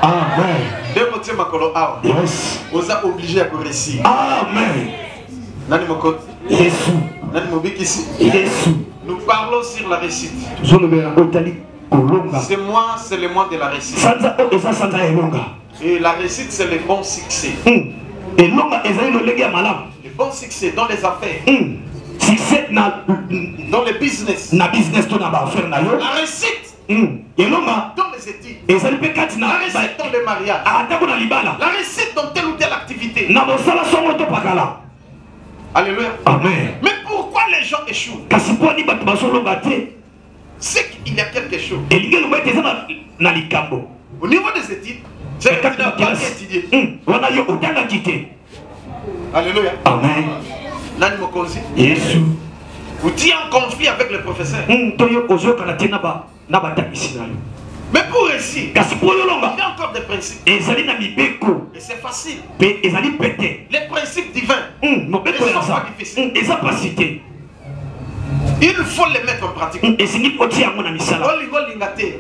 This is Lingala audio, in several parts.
Amen. Yes. Vous êtes obligé à réussir. Amen. Nous parlons sur la réussite. C'est moi, c'est le mois de la réussite. Et la réussite, c'est le bon succès. Le bon succès dans les affaires. Dans le business. La réussite dans les études. La réussite dans le mariage. La réussite dans telle ou telle activité. Alléluia. Amen. Mais pourquoi les gens échouent? C'est qu'il y a quelque chose. Au niveau des études, c'est qu'il n'a pas étudié. Alléluia. Amen. Vous êtes en conflit avec le professeur. Mais pour réussir, il y a encore des principes. Et c'est facile. Les principes divins ne sont pas difficiles. Il faut les mettre en pratique.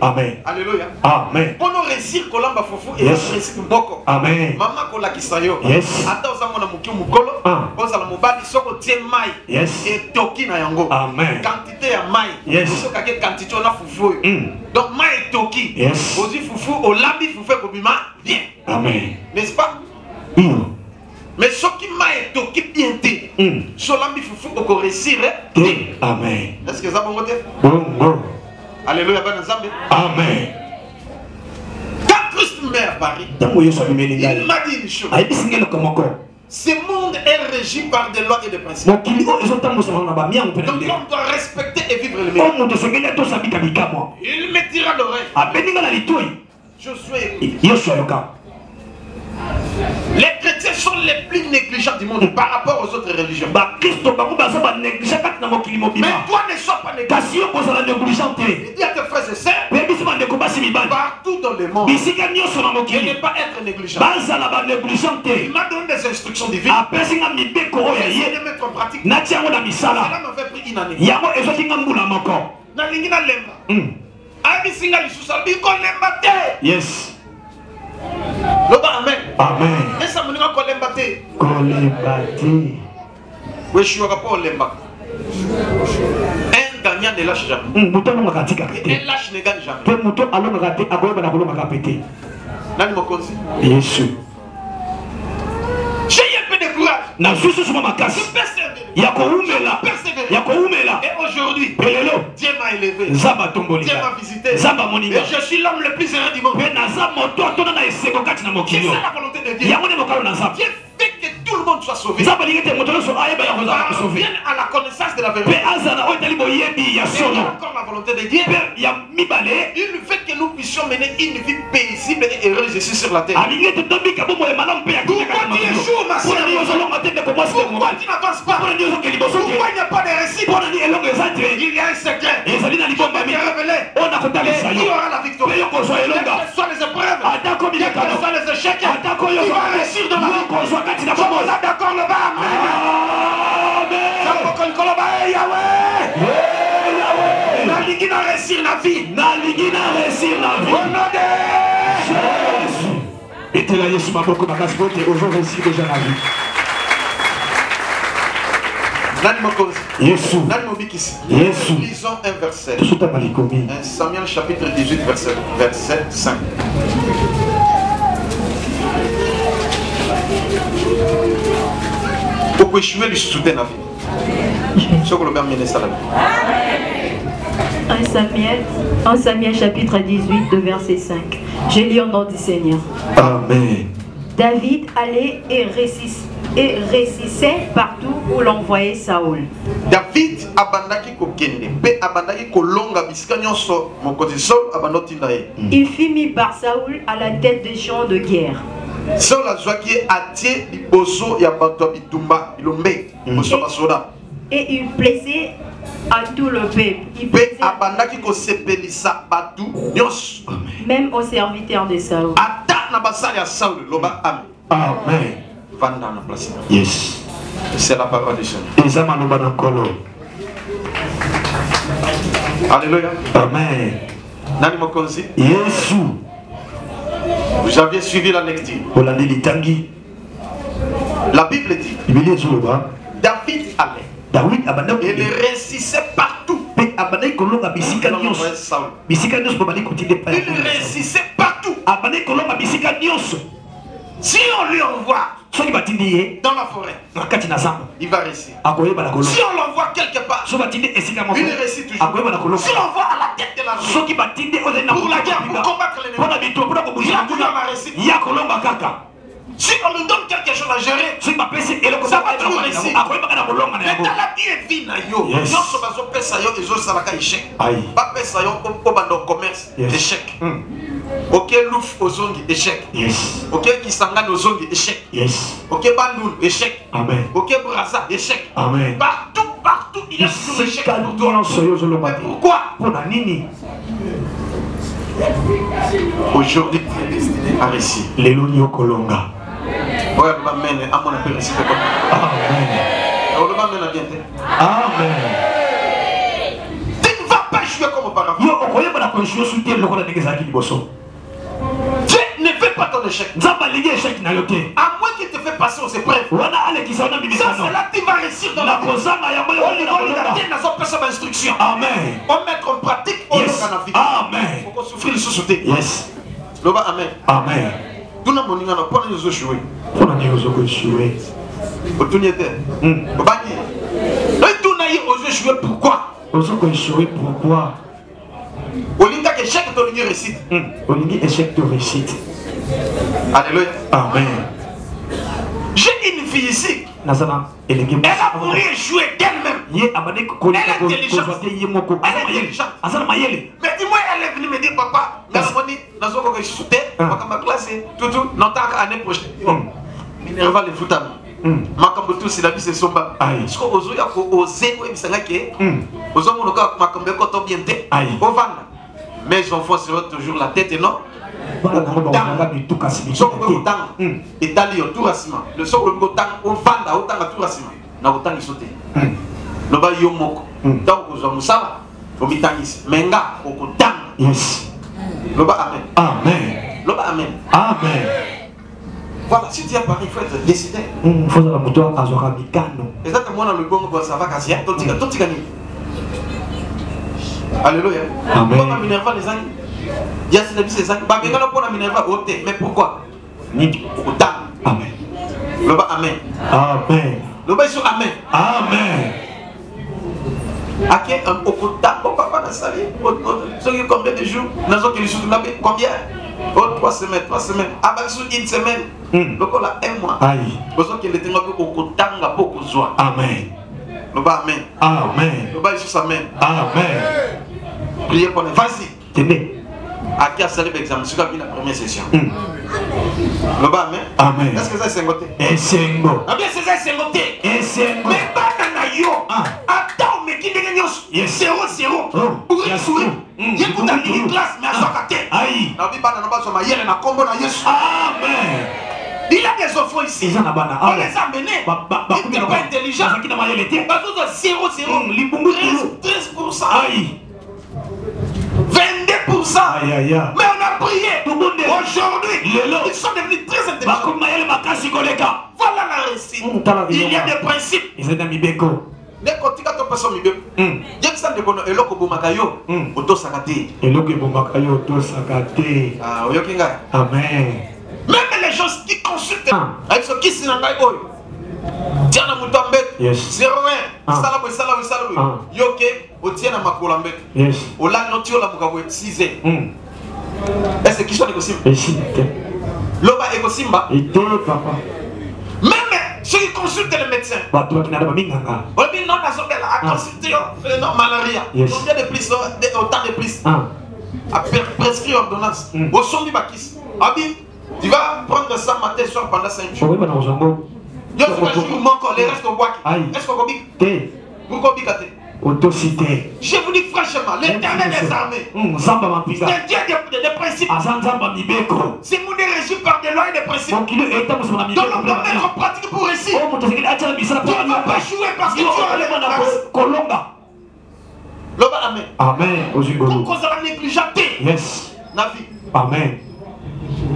Amen. Alléluia. Amen. Pour nous réussir, Kolamba Fofu et principe Mboko. Amen. Maman Kola Kisayo. Yes. Ata Ozamona Mukiu Mukolo. Oza la Mobali Soko Tien Mai. Yes. Et Toki na Yango. Amen. Quantité ya Mai. Yes. Soko kake quantité on a Fufu. Donc Mai et Toki. Yes. Ozi Fufu, Olabi Fufu Kobima. Bien. Amen. N'est-ce pas? Mais ce qui m'a été bien dit, Solambi Fufu au réussir. Amen. Est-ce que ça va monter? Alléluia, ben ensemble. Amen. Quand Christ meurt à Paris, il m'a dit une chose. Ce monde est régi par des lois et des principes. Donc on doit respecter et vivre le meilleur. Il me tira l'oreille. Josué. Les chrétiens sont les plus négligents du monde par rapport aux autres religions. Mais toi ne sois pas négligent. Il dit à tes frères et sœurs, partout dans le monde, de ne pas être négligent. Il m'a donné des instructions divines. Essayez de mettre en pratique. Cela m'avait pris une année. Yes. Amen. Amen. Et ça me dit qu'on l'aime battre. Oui, je suis pas lemba. Un gagnant ne lâche jamais. Un lâche ne gagne jamais. Nani mokonzi? Yesu. J'ai un peu de courage. Je persévère. Et aujourd'hui, Dieu m'a élevé. Dieu m'a visité. Et je suis l'homme le plus heureux du monde. C'est ça la volonté de Dieu. Dieu fait que tout le monde soit sauvé. Vienne à la connaissance de la vérité. Et encore la volonté de Dieu. Il fait que nous puissions mener une vie paisible et heureuse ici sur la terre. Pourquoi tu échoues, ma soeur? Pourquoi tu n'avances pas? Pourquoi il n'y a pas de récit? Il y a un secret. Il est révélé. Et qui aura la victoire? Quelles que soient les épreuves, quels que soient les échecs, il va réussir dans la vie. Sommes-nous d'accord, le bas? Amen. Réussir la vie. Au nom de Jésus. Et tu l'as Yesu maboko makasbote aujourd'hui réussi déjà la vie. Yesu. Yesu. Lisons un verset. 1 Samuel chapitre 18 verset 5. Pour échouer le soutien à la vie. En Samuel chapitre 18 de verset 5. Je lis au nom du Seigneur. Amen. David allait et réussissait partout où l'on voyait Saoul. David abandaki kokende pe abandaki kolonga bisika nyonso mokonzi Saul abandotinda ye. Il fut mis par Saoul à la tête des champs de guerre. Saul azwaki atie liboso ya bato bitumba bilombe liboso basoda. Et il plaisait à tout le peuple. Abandaki ko sepelisa batu nyos. Même aux serviteurs de Saoul. Ata na basali ya Saul loba amen. Amen. Vanda na place. Yes. C'est la parole du Seigneur. Alléluia. Amen. Nani mokonzi? Yesu. J'avais suivi la lecture. La Bible dit David allait. Il réussissait partout. Il réussissait partout. Si on lui envoie dans la forêt, il va réussir. Si on l'envoie quelque part, il réussit toujours. Si on l'envoie à la tête de l'armée, pour la guerre, pour combattre l'ennemi, il a toujours la réussite. Si on lui donne quelque chose à gérer, ça va toujours réussir. Mais dans la vie, commerce, échec. Ok, louf aux ongles, échec. Ok, Kisanga aux ongles, échec. Ok, Bandoul, échec. Ok, Braza, échec. Partout, il y a toujours échec pour toi. Mais pourquoi? Aujourd'hui, tu es destiné à réussir. Amen. Tu ne vas pas jouer comme auparavant. Dieu ne fait pas ton échec. À moins qu'il te fait passer aux épreuves. Ça, c'est là que tu vas réussir dans la vie. On instruction. Amen. On met en pratique. On Yes. Amen. faut souffrir sous sauter. Yes. Amen. Amen. Tout le monde n'a pas de jouer. Pour la jouer. Pourquoi? Pourquoi? Olinga échec ton réussite. Olingi échec de réussite. Alléluia. Amen. J'ai une fille ici. Elle a voulu échouer d'elle-même. Elle est intelligente. Elle est intelligente. Mais dis-moi, elle est venue me dire, papa, je ma classe, tout, non, tant qu'année prochaine. Minerva le foutami. Makambo tout c'est la vie c'est somba. Parce que ozo ya ko oser ko ebisanga ke. Ozo monoka makambo ko to bien te. Ovanda. Mes enfants seront toujours la tête et non. Etali tout rasima. Le sol le gotan ovanda autant tout rasima. Na gotan isote. Loba yo moko. Donc ozo musala. Omitangis. Menga okotang. Yes. Loba amen. Amen. Loba amen. Amen. Voilà, si tu as parlé, il faut être décidé. Il faut avoir un azora mikano. Exactement, le bon ça va casser. Alléluia. Amen. Pourquoi Minerva les amis? Il y a ces amis. Mais pourquoi? Amen. Le bas amen. Amen. Le bas sur amen. Amen. Ok, au papa n'a sali. Combien de jours? Combien? 3 semaines. Abaxou une semaine. Donc on a 1 mois. Aïe. Besoin qu'il était au kotanga pour joie. Amen. Le bas amen. Amen. Le bas sur amen. Amen. Priez pour les. Vas-y. Tenez. À qui a salé l'examen? C'est la première session. Le bas amen. Amen. Est-ce que ça c'est ngoté? Et c'est ngo. Ah bien c'est ça c'est ngoté. Et c'est ngo. Mais pas dans yo. Attends mais qui n'est pas 0-0. Pour y sourire. Il y a tout une classe mais à sa tête. Aïe. La vie pas dans la ma yelle na combo na Yesu. Amen. Il y a des enfants ici. On les a menés. Ils n'étaient pas intelligents. 0-0. 13%. Aïe. 22%. Aïe aïe aïe. Mais on a prié. Aujourd'hui, ils sont devenus très intelligents. Voilà la réussite. Il y a des principes. Ils sont mis beko. Dès qu'on tient ton personne, il y a que ça de bon et l'autre bomakayo. Auto sakate. Et l'autre bomakayo auto sakate. Ah, oyokinga. Amen. Même les gens qui consultent avec ce qui s'est dans boy. Tiens na mutambet. 01. Salam. Yoke, o tient na makolambet. Yes. O la noti o la mukabo 6 Est-ce que qui sont négociés? Et si. Loba Simba. Et toi papa. Même ceux qui consultent les médecins. Bah toi qui n'as pas minganga. On dit non, à consulter non malaria. Combien de plus autant de plus. À prescrire ordonnance. Au son du bakis. Abi, tu vas prendre ça matin soir pendant 5 jours. Oui, bah non, j'en Dieu fait un jour manque les restes au bois. Est-ce qu'on dit? Pourquoi bigate? Autocité. Je vous dis franchement, l'éternel des armées. C'est un Dieu de principes. C'est mon régi par des lois et des principes. Donc on doit mettre en pratique pour réussir. Tu ne vas pas jouer parce que tu as la grâce. Loba amen. Amen. Pour cause de la négligence. Yes. La vie. Amen.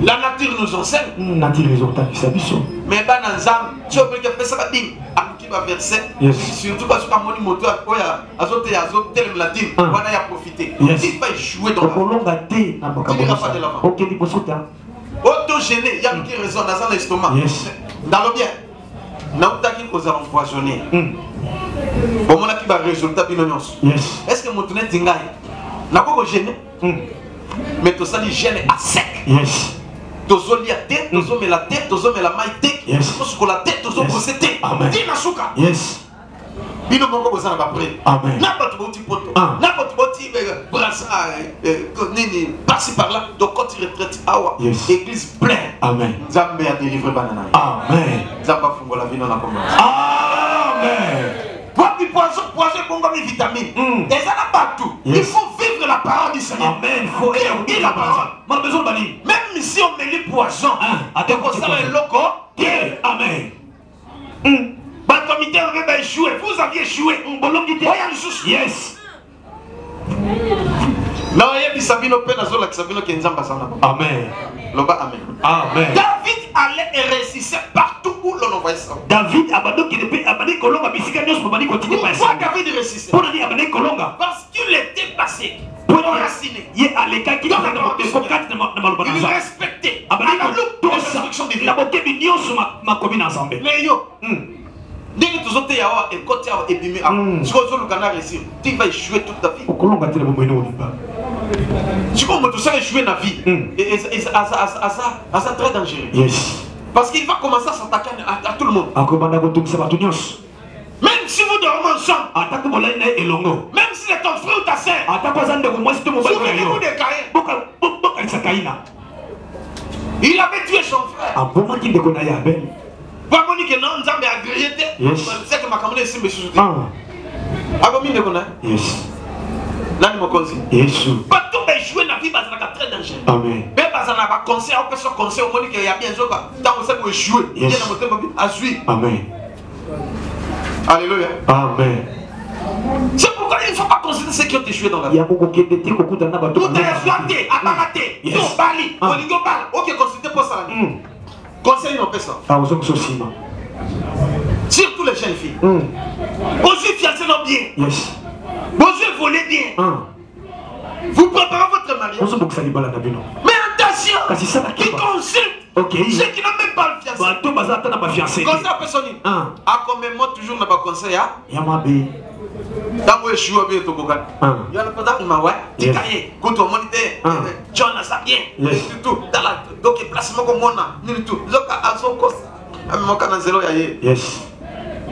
La nature nous enseigne. Nature résultat du service. Mais ben dans Zam, tu peux que faire ça ding. Qui va verser. Surtout parce que mon moto a sauté à sauter le latine. On a profité. Il va jouer dans la vie. Il n'ira pas de l'avant. Ok, il faut sauter. Autogéné, il y a une raison dans l'estomac. Dans le bien. Nautaki aux empoisonnés. Bon, on a qui va résultat binonios. Est-ce que mon tourné tingaï n'a pas gêné? Mais tout ça, l'hygiène est à sec. Tozo li a tête, tozo me la tête, tozo me la maille tête, tozo la tête, tozo brosser tête. Tina suka. Bino moko bozana ba près. Amen. Na pas tout petit poto. Na pas tout petit brassard nini passer par là. Donc quand il retraite awa, église pleine. Amen. Nzambe a délivré banana. Amen. Nzamba fungo la vie dans la commence. Amen. Wapi poison bongo mi vitamine. Et ça n'a pas tout. Il faut vivre la parole du Seigneur. Amen. Il faut écouter la parole. Mon besoin de bali. Même si on met les poisons, à te conserver le loco. Amen. Batomité avait échoué. Vous aviez échoué. Yes. Non, il y a des Sabino Penazo, la Sabino Kenzamba Sana. Amen. Loba Amen. Amen. David allait et réussissait partout où l'on envoyait ça. David abandonne qui ne abandonne Kolonga, mais si quelqu'un se continue pas. Pourquoi David réussissait? Pour dire abandonner Kolonga. Parce qu'il était passé. Pour enraciner. Il est à l'écart qui il respectait. Les instructions de la beauté de Dieu sur ma commune ensemble. Mais yo. Dès que tu es là, et quand tu es épimé, tu vas réussir. Tu vas échouer toute ta vie. Tu vas échouer dans la vie. Et ça très dangereux. Parce qu'il va commencer à s'attaquer à tout le monde. Même si vous dormez ensemble, même si c'est ton frère ou ta soeur, souvenez-vous des Caïns. Il avait tué son frère. Pas que non, nous avons agréé. C'est que ma caméra est ici, monsieur. Yes. Nani mokonzi. Yesu. Pas tout échouer dans la vie, parce que c'est très dangereux. Amen. Mais parce qu'on a pas conseil, on peut se conseiller au monde qu'il y a bien sûr quand on sait pour échouer. Il y a un moteur à suivre. Amen. Alléluia. Amen. C'est pourquoi il ne faut pas considérer ceux qui ont échoué dans la vie. Il y a beaucoup qui ont été beaucoup dans la vie. Tout est exploité, aparaté, tout bali, on y parle. Ok, considérez pour ça. Conseil non ça. Ah, vous êtes aussi. Surtout les jeunes filles. Vos yeux fiancés non bien. Yes. Vos yeux volés bien. Vous préparez votre mariage. Mais attention, qui consulte ceux qui n'ont même pas le fiancé. Conseil à personne. À combien de mois toujours n'a pas conseil? Dans le choix, il y a pas de quand on monte, John a ça bien. Tout. Donc, il place mon commande. Tout. Loka a son cost. Mon canal zéro. Yes.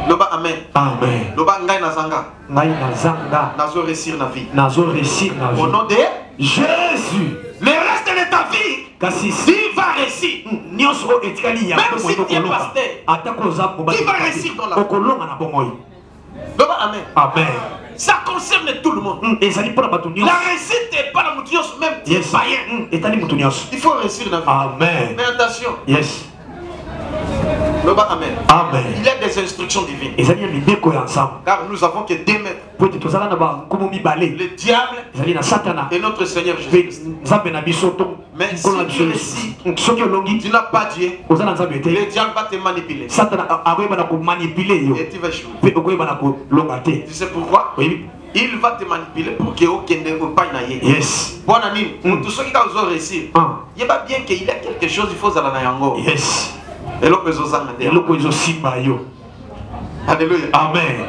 Loba Amen. Amen. Loba Ngai Nazanga. Ngai Nazanga. Nazo réussir la vie. Nazo réussir la vie. Au nom de Jésus. Le reste de ta vie. Tu vas réussir. Même si tu es pasteur. Tu vas réussir dans la vie. Loba Amen. Amen. Ça concerne tout le monde. La réussite n'est pas la moutinios, même si c'est païen. Il faut réussir dans la vie. Amen. Mais attention. Yes. Loba Amen. Amen. Il y a des instructions divines. Car nous avons que deux maîtres. Le diable et notre Seigneur Jésus. Mais si tu réussis, tu n'as pas Dieu, le diable va te manipuler. Et tu vas jouer. Tu sais pourquoi? Il va te manipuler pour que aucun ne pas naïe. Yes. Bon ami, pour tous ceux qui ont réussi, il y a bien qu'il y a quelque chose, il faut aller dans yes. Et l'autre chose alléluia. Amen.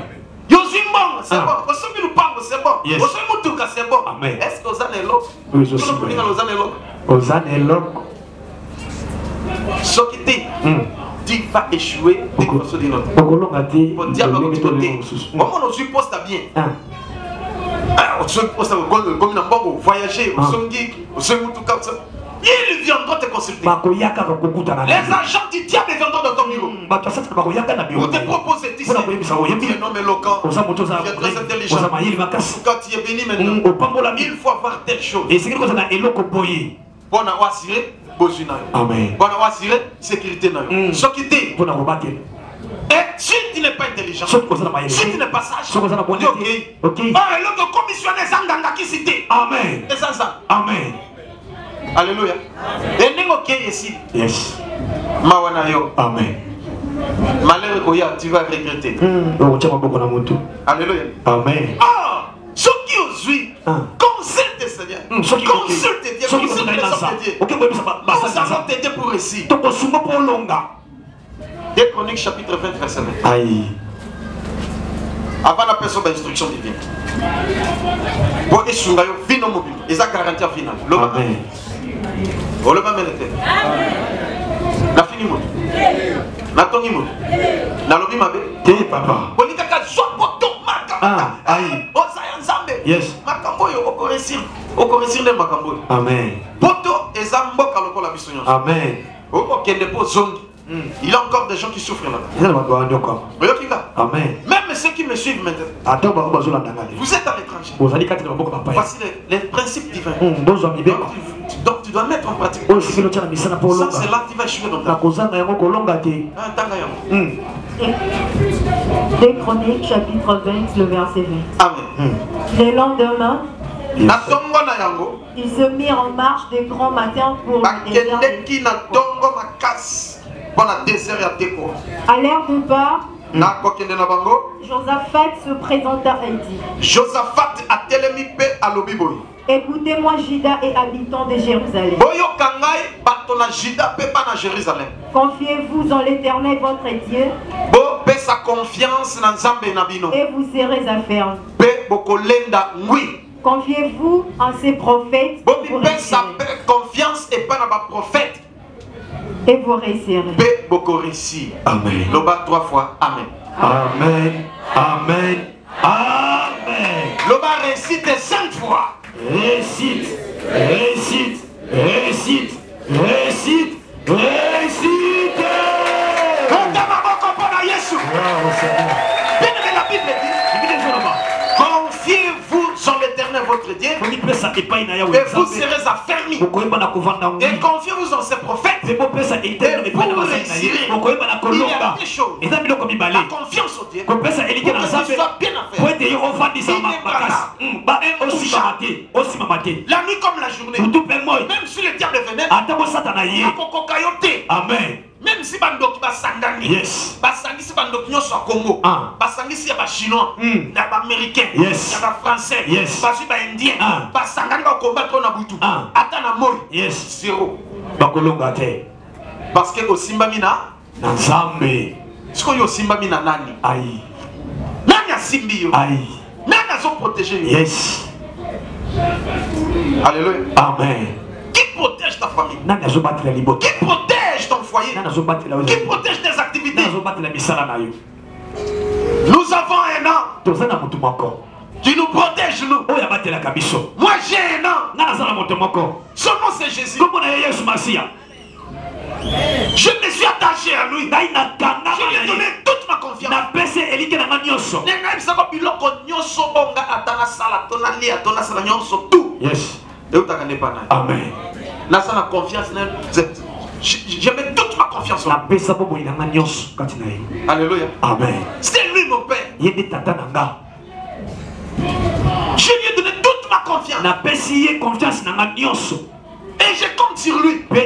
C'est bon. C'est bon. Yes. C'est bon. Amen. Est-ce que vous avez l'autre? Ce qui tu vas échouer dès que vous avez l'autre. Pour dire l'autre côté. Comment on se pose bien? On se pose comme un voyager, ils viendront te consulter. Les agents du diable viendront dans ton bureau. Pour te proposer, tu sais, tu es un homme éloquent, tu es très intelligent. Quand tu es béni maintenant, il faut avoir telle chose. Bon à assurer, Amen. bon à assurer, sécurité. Ce qui dit, et si tu n'es pas intelligent, si tu n'es pas sage, tu es ok. Oh, et l'autre commissionnaire Zanganga qui cité. Amen. Et ça. Amen. Alléluia. Et n'est ok ici. Yes. Mawanayo. Amen. Malheur Oya, tu vas regretter. Alléluia. Amen. Ah, ceux qui osent, consulte le Seigneur. Consulte Dieu. Consulte les hommes de Dieu. Nous allons t'aider pour réussir. 2 Chroniques chapitre 20 verset 9. Aïe. Avant la personne d'instruction divine. Pour que tu aies vie mobile. Et ça garantit vie. Amen. On le va mettre. La fini mot. La tongi mot. La lobby mabe. T'es papa. Bolika ka soit poto maka. Ah, aïe. O sa nzambe. Yes. Makambo yo okoresir. Okoresir le makambo. Amen. Poto ezambo kaloko la biso nyonso. Amen. Okokende po zongi. Il y a encore des gens qui souffrent là-bas. Amen. Même ceux qui me suivent maintenant. Vous êtes à l'étranger. Voici les principes divins. Donc tu dois mettre en pratique. Sans cela, tu vas échouer dans ta vie. 2 Chroniques, chapitre 20, le verset 20. Amen. Le lendemain, ils se mirent en marche de grand matin pour le désert. À l'heure de part, Josaphat se présenta et dit: Josaphat a telemi pe alobi boy. Écoutez-moi, Juda et habitants de Jérusalem. Confiez-vous en l'Éternel votre Dieu. Et vous serez affermis. Confiez-vous en ses prophètes. Et vous réussirez. Amen. Loba 3 fois. Amen. Amen. Amen. Amen. Loba récite 5 fois. Récite. Récite. Récite. Récite. Récite. La Bible dit: confiez-vous en l'Éternel votre Dieu et vous serez affermis. Et confiez-vous en ses prophètes et vous réussirez. Il y a des choses. La confiance au Dieu pour que tu sois bien affairé. La nuit comme la journée, même si le diable venait, Amen. même si bandoki basangani, yes, basangisi bandoki nyonso à Congo, basangisi ya ba chinois, ya ba américain, yes, ya ba français, yes, basu ba indien, basangani ba combattre na butu, ata na moi, yes, zéro. Bakolonga te. Parce que au Simbamina, na Nzambe. Ce qu'on y au Simbamina nani? Aïe. Nani a Simbi yo? Aïe. Nani a son protégé yo? Yes. Alléluia. Amen. Qui protège ta famille? Nani azo battre la liberté. Qui protège ton foyer? Nani azo battre la qui protège tes activités? Nani azo battre la misala na yo. Nous avons un an. Tozana mutu moko. Tu nous protèges nous. Oya battre la kabiso. Moi j'ai un an. Nana zana mutu moko. Son nom c'est Jésus. Comment na Yesu Masia? Je me suis attaché à lui. Je lui ai donné toute ma confiance. Yes. Amen. Je mets toute ma confiance en lui. Alléluia. Amen. C'est lui mon père. Je lui ai donné toute ma confiance. Et je compte sur lui. Comme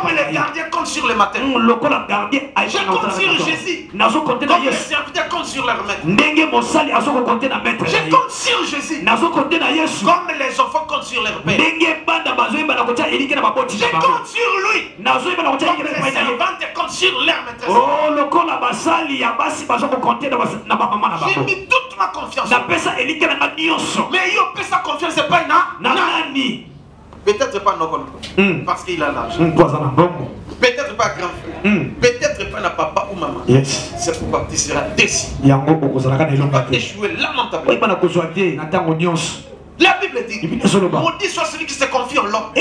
les gardiens comptent sur le matin. Je compte sur Jésus. Comme les serviteurs comptent sur leur maître. Je compte sur Jésus. Comme les enfants comptent sur leur père. Je compte sur lui. Comme les servantes comptent sur leur maîtresse. J'ai mis toute ma confiance. Mais il peut sa confiance, c'est pas une. Peut-être pas non parce qu'il a l'argent. Peut-être pas grand frère. Peut-être pas na papa ou maman. Yes. C'est pourquoi tu seras déçu. Tu vas échouer lamentablement. La Bible dit: maudit soit celui qui se confie en l'homme.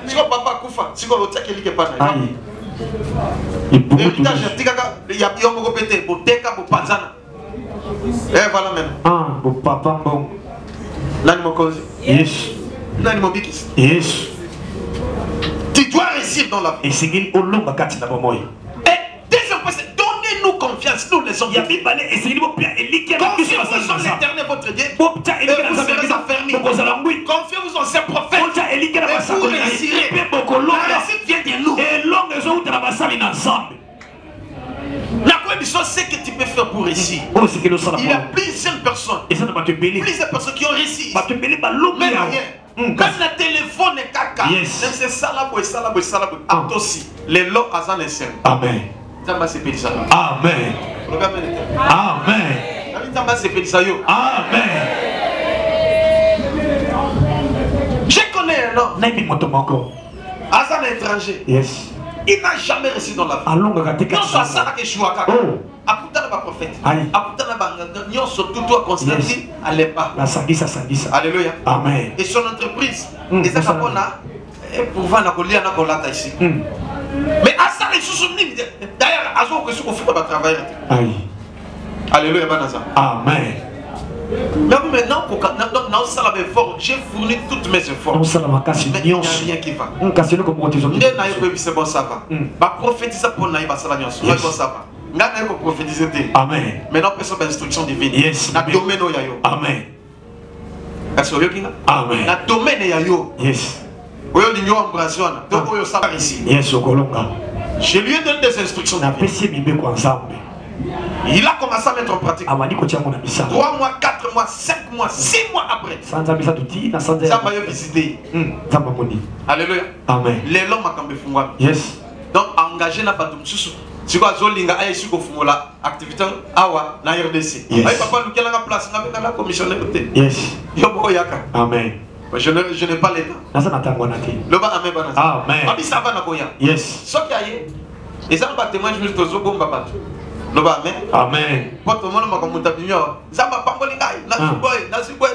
Si papa kufa, si on tient quelqu'un pas na. Héritage tikaka ya yomoko pété boteka bopanzana. Et voilà même. Bon papa bon. Nani mokozi? Yes. Nani mobikis? Yes. Tu dois réussir dans la vie. Et deuxième point, c'est donnez-nous confiance. confiance, nous les hommes. Confiez-vous en l'éternel votre Dieu. Et vous serez affermis. Confiez-vous en ses prophètes. Et vous réussirez. La réussite vient de nous. La condition, c'est que tu peux faire pour réussir. Il y a plusieurs personnes qui ont réussi. Mais rien. Quand le téléphone est caca, c'est ça là, aussi. Les lots à Amen. Amen. Amen. Amen. Je connais un homme. Azan étranger. Yes. Il n'a jamais réussi dans la vie. Non, ça ça que je suis à Akutana ba prophète. Akutana ba surtout toi Constantine, allez pas. Alléluia. Amen. Et son entreprise, et ça kapona pour vendre colia na kolata ici. Mais à ça les sous d'ailleurs azo que ce qu'on fait pas travailler. Alléluia banaza. Amen. Maintenant, j'ai fourni toutes mes efforts. Mais il n'y a rien qui va. C'est bon, ça va. Prophétiser pour naïba salagnos. Ça va. Amen. Maintenant, personne d'instruction divine. Yes. Na domaine yayo. Amen. Amen. Na domaine yayo. Yes. Oyo ligno embrassion. Donc oyo ça ici. Yes, okolonga. Je lui ai donné des instructions. Na pesi mibeko ensemble. Il a commencé à mettre en pratique. 3 mois, 4 mois, 5 mois, 6 mois après. Ça m'a visité. Alléluia. Amen. Les hommes ont yes. Donc, engagé na batum susu. Si quoi zolinga aye suko fumola activité awa na RDC. Aye papa nous kela na place na la commissionnaire. Yes. Yo boko yaka. Amen. Je n'ai pas l'état. Nasa natangwana te. Le ba amen bana. Amen. Abi ça va na koya. Yes. Soki aye. Et ça va témoigner juste aux bomba bat. Amen. Amen. Poto mono makomuta binyo. Zamba pangoli ngai. Na suboy.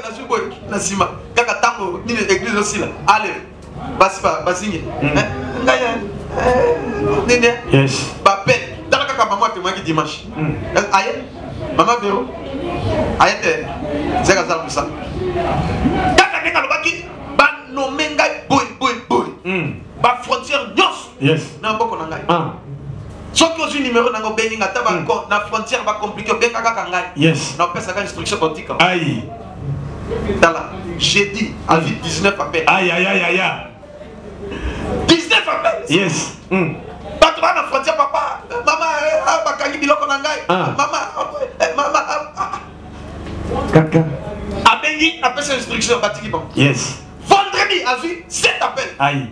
Na sima. Kaka tango ni église aussi là. Allez. Basinye. Ngaya. Nene. Yes. Bapel. Dans kaka maman témoigner dimanche. Aye. Maman Véro. Aye te. Zeka za musa. Kaka nenga lobaki ba nomé ngai boy. Ba frontière nyos. Yes. Na boko na ngai. Ce qui est numéro dans le béni, la frontière va compliquer. Yes. On appelle ça une instruction quantique. Aïe. J'ai dit, à vie 19 appels. Aïe. 19 appels. Yes. Pas toi la frontière, papa. Maman, maman. Caca. Abéni appelle cette instruction quantique. Yes. Vendredi, à vie 7 appels. Aïe.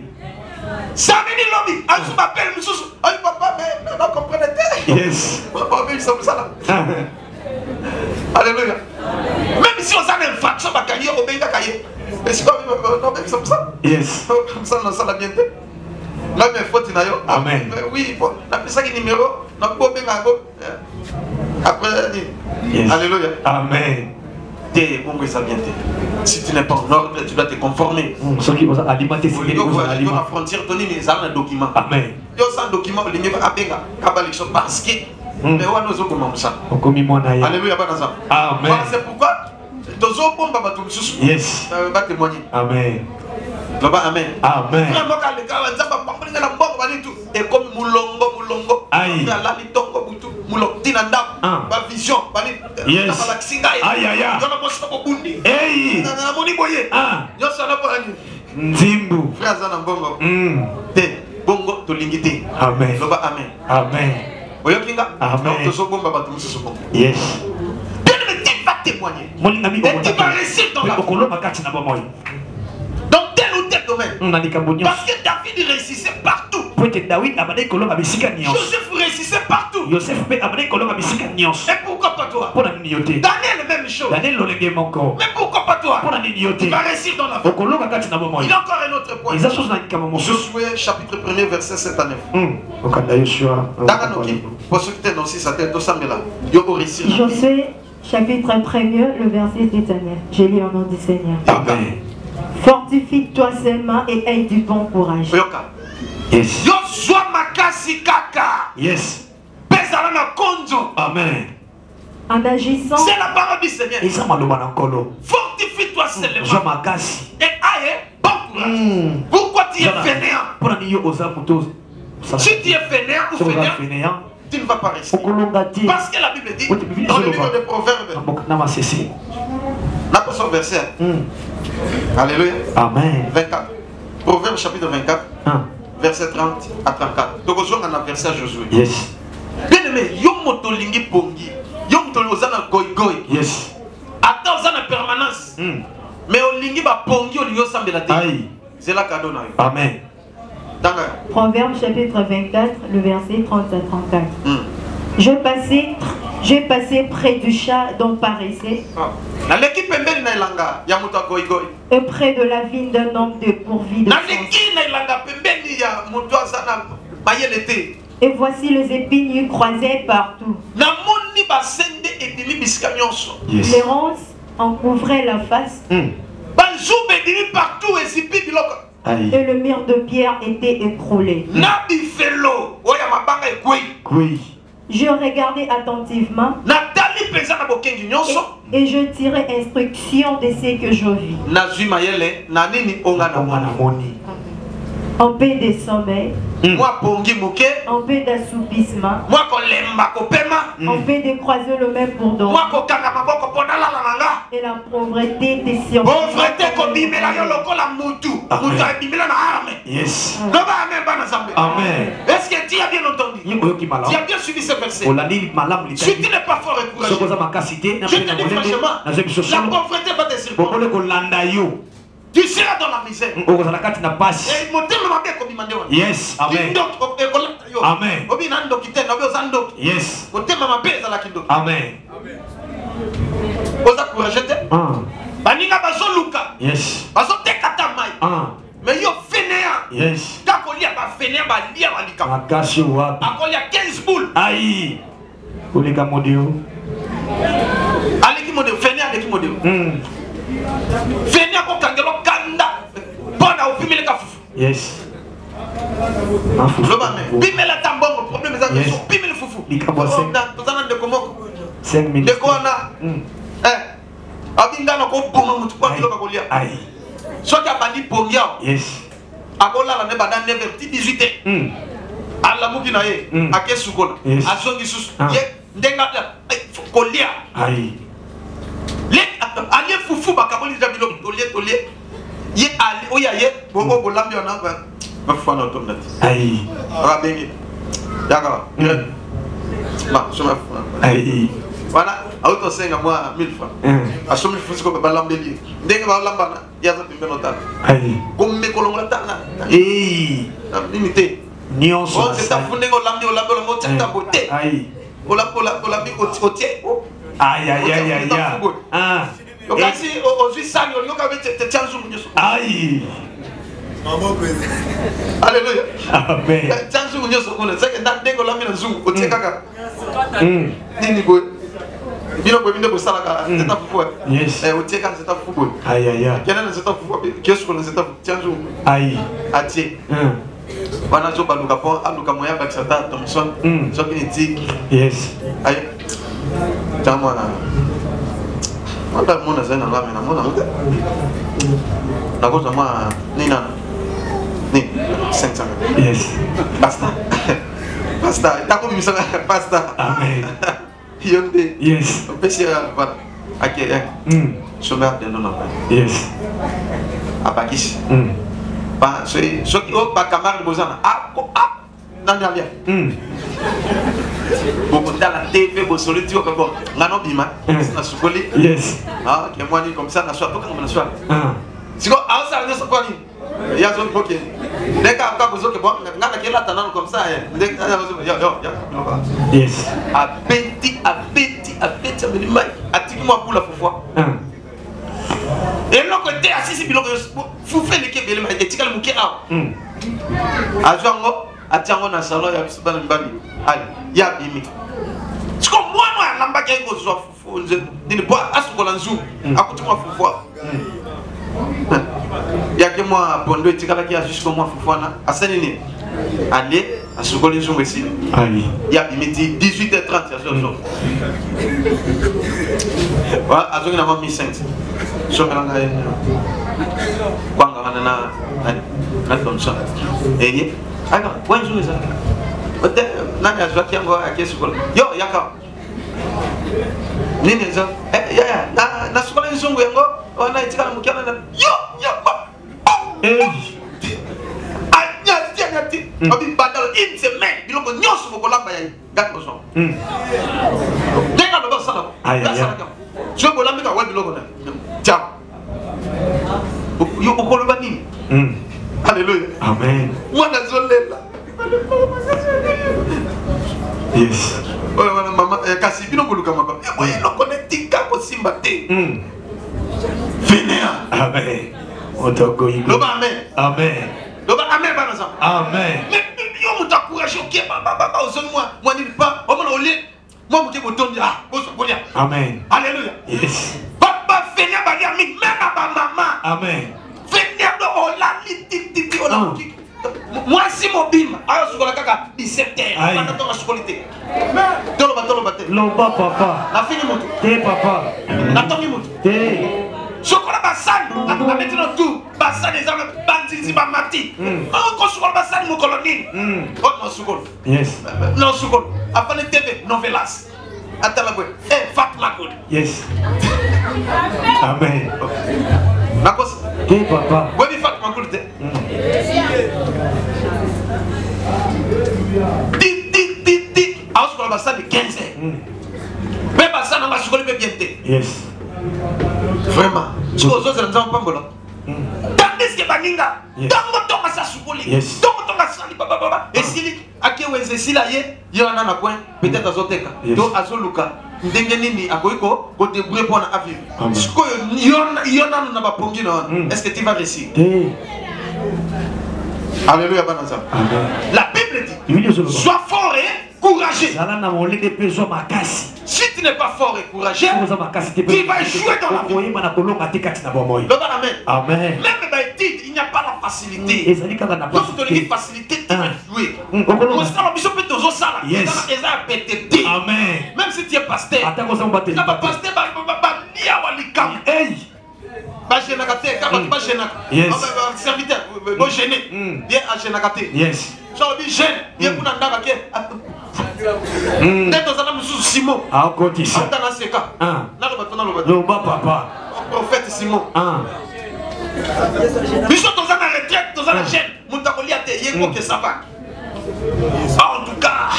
Samedi lobby, je m'appelle monsieur. Aïe papa, mais non comprenez. Yes. Papa, mais ça ça là. Alléluia. Même si on a une infraction, on va cahier au béni cahier. Mais si non mais ça. Yes. Comme ça on la bien. Là mais faute nayo. Amen. Oui, bon, la personne qui numéro, non pas béni après alléluia. Amen. Si tu n'es pas en ordre, tu dois te conformer. Ce qui vous a alimenté, c'est que vous allez dans la frontière, donner les armes, un document. Amen. Il y a un document, il y a parce que mais on nous comment ça. Alléluia. Amen. C'est pourquoi yes. Va témoigner. Amen. Amen. Amen. Et comme Moulongo. Aïe. Vision. Yes. Aïe. Hey. Nzimbu. Frère Zana Bongo. Bongo to lingité. Amen. Amen. Amen. Amen. Yes. Tu vas témoigner. Et tu vas réussir dans la vie. Dans tel ou tel domaine. Parce que David réussissait partout. Joseph réussissait partout. Et pourquoi pas toi? Daniel, même chose. Mais pourquoi pas toi? Tu vas réussir dans la vie. Il y a encore un autre point. Josué chapitre 1er verset 7 à 9. Josué chapitre 1er le verset 7 à 9. Je lis au nom du Seigneur. Amen. Fortifie-toi seulement et aie du bon courage. Yes. Yes. Amen. En agissant. C'est la parole du Seigneur. Fortifie-toi seulement. Et aie bon courage. Pourquoi tu es fainéant? Si tu es fainéant ou fainéant, tu ne vas pas réussir. Parce que la Bible dit, dans le livre des Proverbes, n'a pas son verset. Alléluia. Amen. 24. Proverbes chapitre 24, verset 30 à 34. Donc, on a un verset à Josué. Yes. Bien aimé, yom motolingi pongi, yom motolozana goy goy. Yes. Attends, on a permanence. Mais on lingi ba pongi, on lingi sambela te. C'est la cadeau na. Amen. Proverbe chapitre 24, le verset 30 à 34. J'ai passé près du chat dont paraissait et près de la vigne d'un homme dépourvu de sens. Et voici les épines croisées partout. Yes. Les ronces en couvraient la face. Et le mur de pierre était écroulé. Je regardais attentivement et je tirais instruction de ce que je vis. En paix de sommeil, en paix d'assoupissement, en paix de croiser le même pour dormir. Et la pauvreté des surprises. Yes. Amen. Est-ce que tu as bien entendu? Tu as bien suivi ce verset? Si tu n'es pas fort et courageux, je te dis franchement, la pauvreté va te surprendre. Tu seras dans la misère. Yes. Amen. Amen. Yes. Amen. Yes. Mais yo fainéant. Yes. Quand il y a pas fainéant, il y a pas 15 boules. Aïe. Olika modéo. Aleki modéo, fainéant aleki modéo. Fainéant ko kangelo kanda. Bona opimele ka fufu. Yes. Bimela tambongo, problème za yeso, bimele fufu. Tozana de komoko. 5 minutes. De kona. Abinga na ko boma mutu kwa kilo ka kolia. Aïe. Soki abandi pongia. Yes. Akola la neba dans 9h18. Ala muki na ye, akesukola. Azongi susu. Ye ndenga kolia. Aïe. Le ali fufu bakaboli za bilo tolie. Ye ali oya ye bobo bolambi ona ba fana otomnati. Aïe. Rabengi. D'accord. Ba soma. Aïe. Voilà, auto senga moi 1000 francs. Asomi fusko ba lambeli. Ndenga ba lambana yaza pembe notala. Aïe. Comme me kolonga tala. Limité. Nyonso. On s'est affuné au lambi au lambi au tenta beauté. Aïe. Au lambi au tiers. Aïe. Ah. Donc si aux 800 yo ka te tianzu nyoso. Aïe. Alléluia. Amen. Tianzu nyoso kona saka ndengo lambi na zungu o tiekaka. Nini boy. Bino boy binde bosala ka teta fufu. Yes. O tieka teta fufu. Aïe. Kena na teta fufu kesu kona teta tianzu. Aïe. Atie. Wana zo baluka po aluka moya ba Satan Thompson. So kini tik. Yes. Aïe. Tamana. Mata mona zena ngame na mona. Na koza ma nina. Ni 500. Yes. Basta. Tako misa basta. Amen. Yonde. Yes. Opesira voilà. Akere. Chômeur de non. Yes. Apakis. Ba so ki o ba kamar bozana. Nani alia. Beaucoup dans la TV, vous solide, tu vois que bon, ngano bima, na sukoli. Yes. Ah, que moi ni comme ça, na soit tout comme na soit. Si quoi, ah ça ne soit pas ni. Ya zone poké. Dès qu'à ka bozo que bon, ngana ke la tanana comme ça, dès que ya. Yes. Appétit, mais mal. Attends-moi pour la fois. Et l'autre côté assis biloko vous faites les kebele mais etika le muke a. Azwango atiango na salon ya bisubana mbali. Ali ya bimi. Siko mwana ya lamba ke ko zo fufu ndini bo asukola nzu akutima fufu. Ya ke moi pondo etika la ki a jusqu'au moi fufu na asani ni. Allez asukola nzu ngesi. Ali ya bimi 18h30 ya zo. Wa azongi na mami 5. Somelanga kwanga na Thompson. Eye. Aka, wenzu eza. nani azwaki yango ake sukola yo yaka nini ezo na sukola nzungu yango wana etikala mokiana na yo anyati obi bandalo une semaine biloko nyonso bokolamba ya gati boson ndenga loba osala gasalaka so bolambika wa biloko na tiao yo okoloba nini Alléluia. Amen. Mwana zolela. Yes. Voilà maman kasi bino koluka mako. Boye lo connectika ko simba te. Vénéa. Amen. Otogo yigo. Loba amen. Amen. Loba amen bana ça. Amen. Mais yo muta courage OK baba ozoni moi ni pas on m'a olé moi muke botondi boso bolia. Amen. Alléluia. Yes. Papa Vénéa ba ya mi même ba maman. Amen. Vénéa do olali titi olaki. Moi si mon bim ayo sukola kaka 17h pendant ton scolité. Toloba te. Loba papa. La fini moto. Te papa. La tongi moto. Te. Chocolat bassan, a maintenant tout. Bassan les hommes bandits ba mati. Ko chocolat bassan mo colonine. Oh non chocolat. Yes. Non chocolat. Après le TV novelas. Attends boy. Fatma good. Yes. Amen. Nakos. Te papa. Oui Fatma good te. Dit. A chocolat bassan de 15h. Mais bassan on va chocolat bien te. Yes. Vraiment. Je vous ose dans un pambola. Tandis que baninga, tango tonga sa sukoli. Tango tonga sa li baba. Et si ake wenze sila ye, yo na na point peut-être azoteka. Do azoluka. Ndenge nini akoiko ko débrouiller pour na aviv. Siko yo na ba pongi na. Est-ce que tu vas réussir? Alléluia banza. La Bible dit sois fort et courageux. Si tu n'es pas fort et courageux, tu vas échouer dans la vie. Amen. Même il n'y a pas la facilité. Lorsque tu as une facilité, tu vas jouer. Amen. Même si tu es pasteur, tu n'as pas pasteur, serviteur, gêné, bien à gêner. Yes. Gêne, bien pour Simon. Ah, côté ça. Loba papa. Prophète Simon. Biso dans la retraite, dans la chaîne, Moutakolia te yeko que ça va. En tout cas,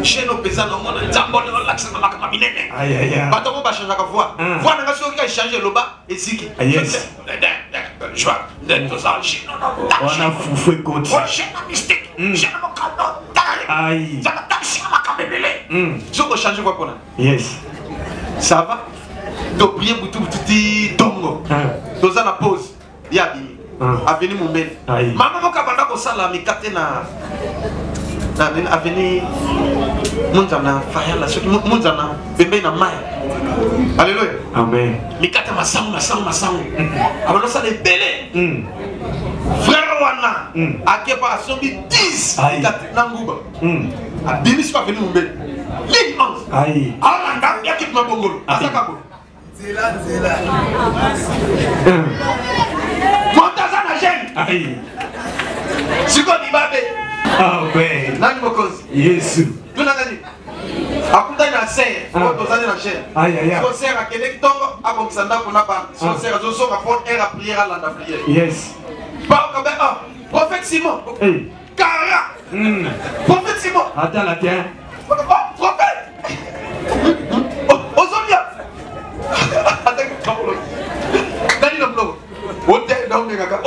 chez nos paysans, on a un jambon de l'accent de la caminette. Aïe aïe aïe. Bateau va changer la voix. Voix n'a pas changé le bas et ziki. Yes. Je vois, on a fouffé côté. J'ai un mystique. J'ai un canon. Aïe. J'ai un taxi à ma caméra. Je vais changer voix pour là. Yes. Ça va? Donc, priez pour tout petit tongo. Dans la pause. Yabi. Avenue Moumel. Maman moka banda ko sala mi katena. Na avenue Munzana Fayala soki Munzana bembe na mai. Alléluia. Amen. Mi katena masangu. Abalo sala belé. Frère wana akepa asombi 10 katena nguba. Abimi pas avenue Moumel. Ligne 11. Aïe. Alanda yakip ma bongolo. Asaka ko. Zela. Montazana jeune. Aïe. Siko Dibabe. Amen. Nani mokozi. Yesu. Tuna nani? Akuta na serre. Montazana na chaîne. Aïe aïe. So serre akele tongo abongisanda kuna ba. So serre zo so rapport era prière à la prière. Yes. Pas comme prophète Simon. Hey. Kara. Prophète Simon. Attends la tiens. Prophète. Ozolia. Nani no blow. Hôtel dans les gars.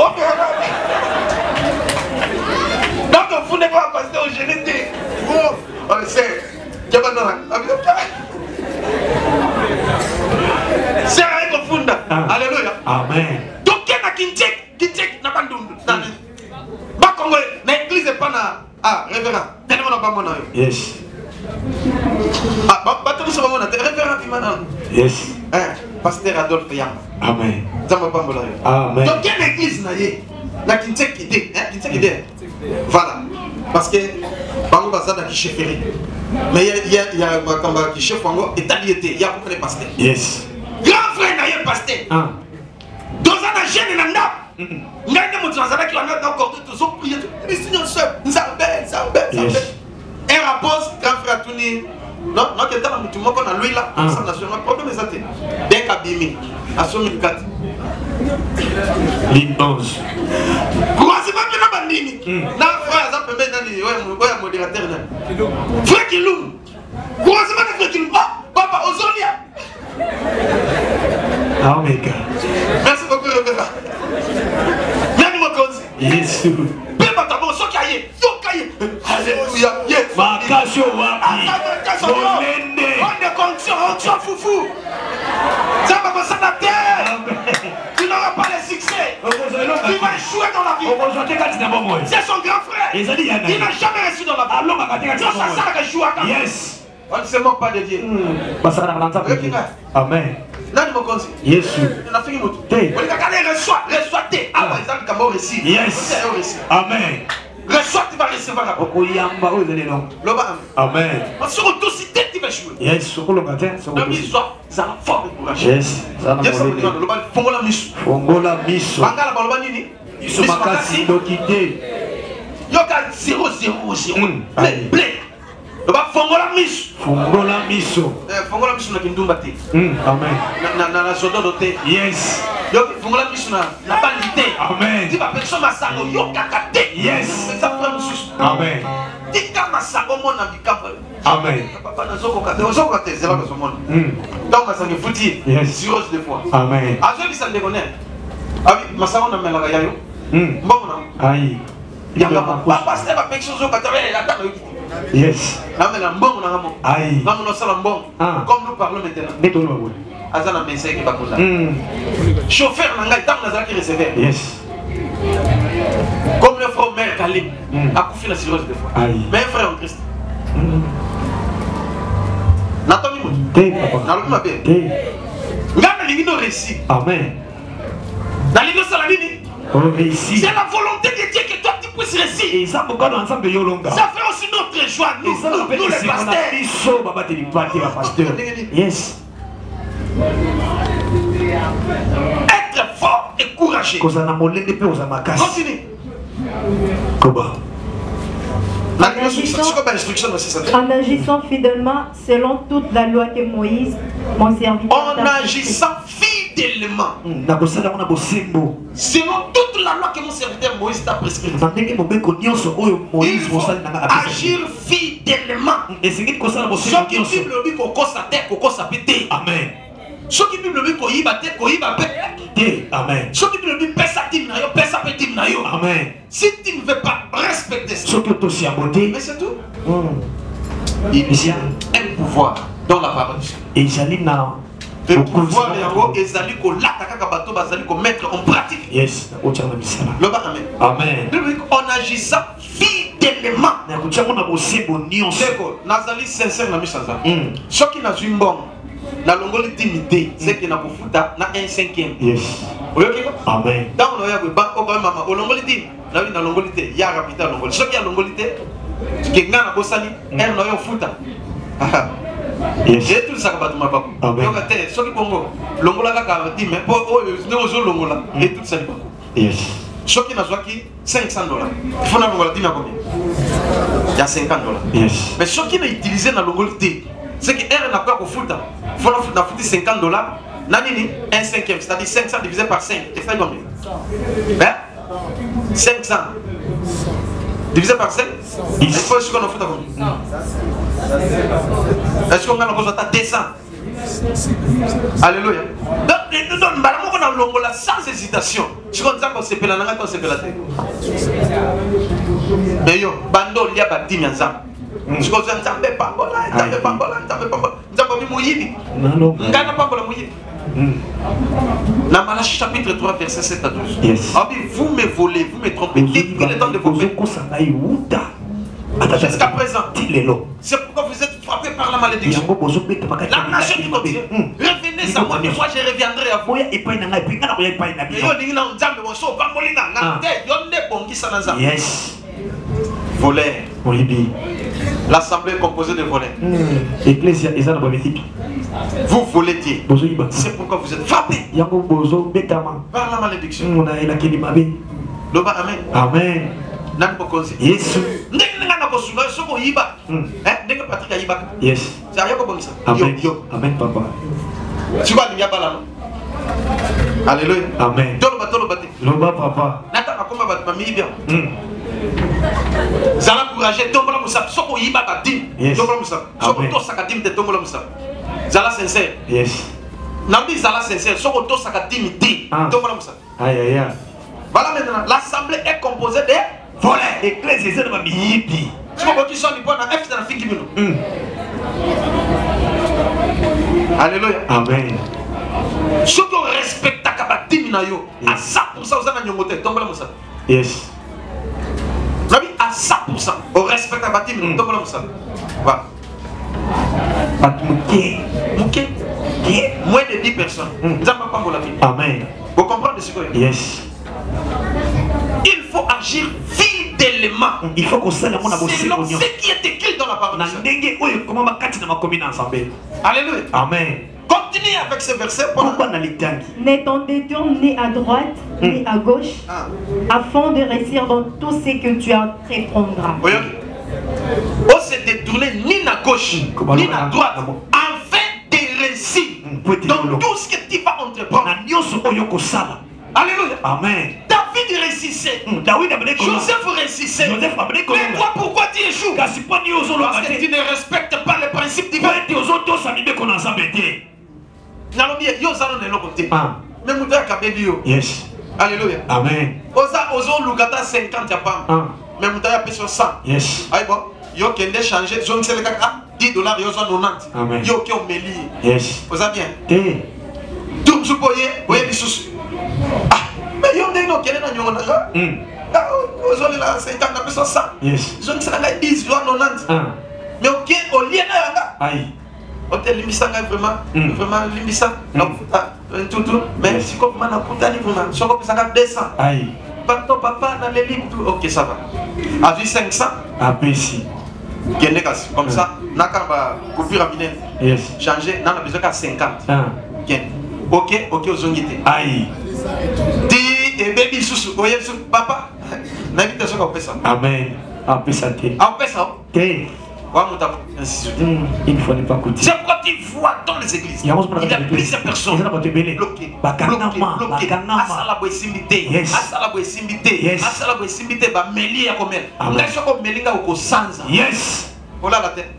Donc vous n'êtes pas pasteur au génétique. Oh, c'est c'est un profunda. Alléluia. Amen. Donc quel a kinchek n'a pas d'où. Ba congolais, l'église est pas na révérend. Tellement pas mon nom. Yes. Ba tout ça mon révérend Immanuel. Yes. Pasteur Adolphe Yam. Amen. Amen. Donc quelle église n'a y la kinchek idée, voilà. Parce que Bango Bazada qui chefferie. Mais il y a Bakamba qui chef Bango et Taliété, il y a beaucoup de pasteurs. Yes. Grand frère n'a pas pasteur. Dans un jeune nanda. N'a pas qui en a encore tous prier. Mais sinon seul, ça belle. Un ni non que dans mutu moko na lui là ça national problème ezate dès kabimi asomi 4 ligne 11 croisement na bandini na frère za pembe nani oya modérateur na frère Kilum croisement na frère Kilum papa Ozolia ah mega merci beaucoup Rebecca nani mokonzi Yesu beba tabo soki aye yokaye alléluia yes makasho wapi molende on est condition foufou ça va passer la terre tu n'auras pas le succès tu vas échouer dans la vie c'est son grand frère il n'a jamais reçu dans la vie tu vas ça que joue à yes on ne se moque pas de Dieu amen nani mokonzi Yesu nafiki mutu reçois te awa ezali kama récit yes amen reçois tu vas recevoir la okoyamba ozelelo loba amen sur autocité tu vas jouer yes sokoloka te ça va fort et courage yes ça na molele loba fongola miso bangala baloba nini miso makasi dokite yoka 000 blé loba fongola miso na kindumba te amen na zododo te yes yoka fongola miso na bandi te amen ti ba personne masango yokaka te yes ça prend mususu amen tika masango mona bikapa amen papa nazokoka te zela bazomona donc masango futi zéros de fois amen azobisa ndekone abi masango na melaka yayo mbona ayi yanga papa c'est pas quelque chose ka tabe la table yes amena mbongo na ngamo ayi ngamo no sala mbongo comme nous parlons maintenant neto no azana message ki bakunda chauffeur na ngai tant nazaki recevoir yes comme le frère mère Kalim a confié la cirrhose de fois mais frère en Christ Nathalie Moutou te papa na lukuma be te ngana lingino réussi amen na lingino salamini réussi c'est la volonté de Dieu que toi tu puisses réussir et ça beaucoup ensemble yolonga ça fait aussi notre joie nous les pasteurs iso baba te lipati ba pasteur yes être fort et courageux kozana molende pe oza makasi continue koba en agissant fidèlement selon toute la loi que Moïse, mon serviteur, en agissant fidèlement selon toute la loi que mon serviteur Moïse t'a prescrit. Il faut agir fidèlement. Ce qui dit le but qu'on sa tête, qu'on sa pété. Amen. Ce qui dit le but qu'on y va tête, qu'on y va pété. Amen. Ce qui dit le but pesa tim na yo, pesa pétim na yo. Amen. Si tu ne veux pas respecter ça, mais c'est tout. Il y a un pouvoir dans la parole. Et j'allume là. Le pouvoir ezali ko lataka ka bato bazali ko mettre en pratique. Yes, amen. Amen. En agissant fidèlement. D'accord, nazali sincère na misanza. Ce qui n'a une bonne na longoli timité, c'est que na kofuta na 1/5. Yes. Amen. Dans le yago ba ko mama o longoli tim na wi na longoli te ya capital longoli. Ce qui a longoli te ke ngana bosani er no yo futa. Yes. Et tout ça va tout ma papa. Donc ce qui pongo longola ka tim mais po ne ozo longola et tout ça pas. Yes. Ce qui n'a soit qui $500. Il faut na longola tim combien? Il y a $50. Yes. Mais ce qui n'a utilisé na longoli te c'est que R n'a pas qu'au foot. Il faut la foutre $50. Nanini, 1/5, c'est-à-dire 500 divisé par 5. Et ça combien? 500 divisé par 5. Il faut qu'on a foutu combien? Est-ce qu'on a encore 200? Alléluia. Donc, on a l'ongola sans hésitation. Si on dit qu'on se pèle, on se pèle la tête. Mais yo, bando, il y a bâti ensemble. Si on dit qu'on ne pas bon, on ne pas bon, on ne pas bon. On ne pas bon, on Namala chapitre 3 verset 7 à 12. Yes. Vous me volez, vous me trompez. Depuis le temps de vos pères. Jusqu'à présent. C'est pourquoi vous êtes frappés par la malédiction. La nation qui continue. Revenez à moi, moi je reviendrai à vous. Yes. Voleur. L'assemblée est composée de voleurs. Vous volez Dieu. C'est pourquoi vous êtes frappés par la malédiction. Amen. Amen. Yes. kosunga soko yiba. Ndenge Patrick ayiba. Yes. C'est rien comme ça. Amen. Amen papa. Tu vas lui appeler là. Alléluia. Amen. Tolo bate. Loba papa. Nata akoma bat mami bien. Zala courage tombola musa soko yiba ka dim. Tombola musa. Soko to saka dim te tombola musa. Zala sincère. Yes. Nambi zala sincère soko to saka dim ti. Tombola musa. Aïe aïe aïe. Voilà maintenant, l'assemblée est composée de voleurs. L'église est de ma miyibi. Tu vois qui sont les points dans F dans la fille qui nous. Alléluia. Amen. Ceux qui respectent ta kabatim na yo, à 100% vous avez un tombe la moussa. Yes. À 100%, on respecte ta kabatim, tombe la moussa. Voilà. Mouké. Moins de 10 personnes. Amen. Vous comprenez ce que je dis? Yes. Il faut agir fidèlement. Il faut qu'on s'aille à mon abonnement. C'est ce qui est écrit dans la parole. Alléluia. Amen. Continuez avec ce verset. N'étant détourné à droite ni à gauche, afin de réussir dans tout ce que tu entreprendras. On s'est détourné ni à gauche ni à droite, afin de réussir dans tout ce que tu vas entreprendre. Alléluia. Amen. David réussissait. Joseph réussissait. Mais toi, pourquoi tu échoues? Parce que tu ne respectes pas les principes divins. Yes. Alléluia. Amen. Ozo lugata 50 ya pam. Mais mutaya peso 100. Yes. Aïe bon. Yo kende changer zone c'est le cas $10 yo zo 90. Amen. Yo ki o meli. Yes. Oza bien. Tout ce poye, oye bisusu. Ah, mais yo ndenge no kende na nyongo na ga. Ozo la 50 na peso 100. Yes. Zone c'est la 10 yo 90. Mais OK, au lien na yanga. Aïe. Hôtel Limbisa vraiment Limbisa. Tout mais si comme man a kutani vraiment, so comme ça 200. Aïe. Papa dans les livres tout. OK, ça va. A vu 500. Apesi. Comme ça, nakamba coupure à minette. Yes. Changer, n'a besoin qu'à 50. OK, aux zongité. Aïe. Dis et baby sous papa. L'invitation qu'on fait ça. Amen. Apesate. Apesa. Il faut ne pas coûter. C'est pourquoi tu vois dans les églises. Il y a plusieurs personnes bloquées. Asala boisimbité. Asala boisimbité. Asala boisimbité. Ba meli ya komel. Ngasho ko melinga uko sanza. Yes. Ola la tête.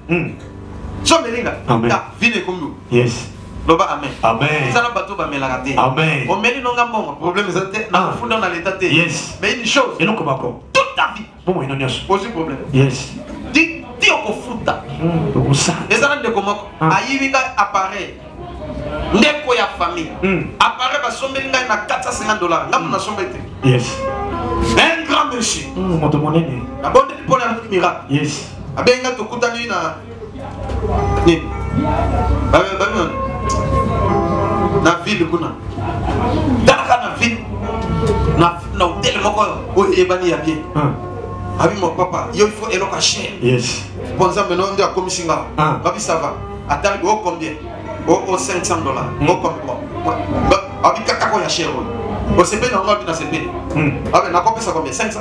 So melinga. Amen. Vine kombu. Yes. Loba amen. Amen. Ça na bateau ba melagate. Amen. On meli non ngambongo. Problème c'est na funda na l'état. Yes. Mais une chose. Et non comme encore. Toute ta vie. Bon, il y a pose problème. Yes. Dis au futa. Les années de comment ayivinga appareil. Ndeko ya famille. Appareil ba sombelinga na $450. Ngamu na sombete. Yes. Un grand monsieur. Mon demandé. La bonne pour la miracle. Yes. Abenga to kutani na ni. Na ville kuna. Daka na ville. Na hôtel moko o ebani ya bien. Abi mon papa, il faut éloquer cher. Yes. Bon ça maintenant on a commis singa. Abi ça va. Attends, combien? Au $500. Au combien? Abi kaka ko ya cher. Au CP na ngati na CP. Abi na combien ça combien? 500.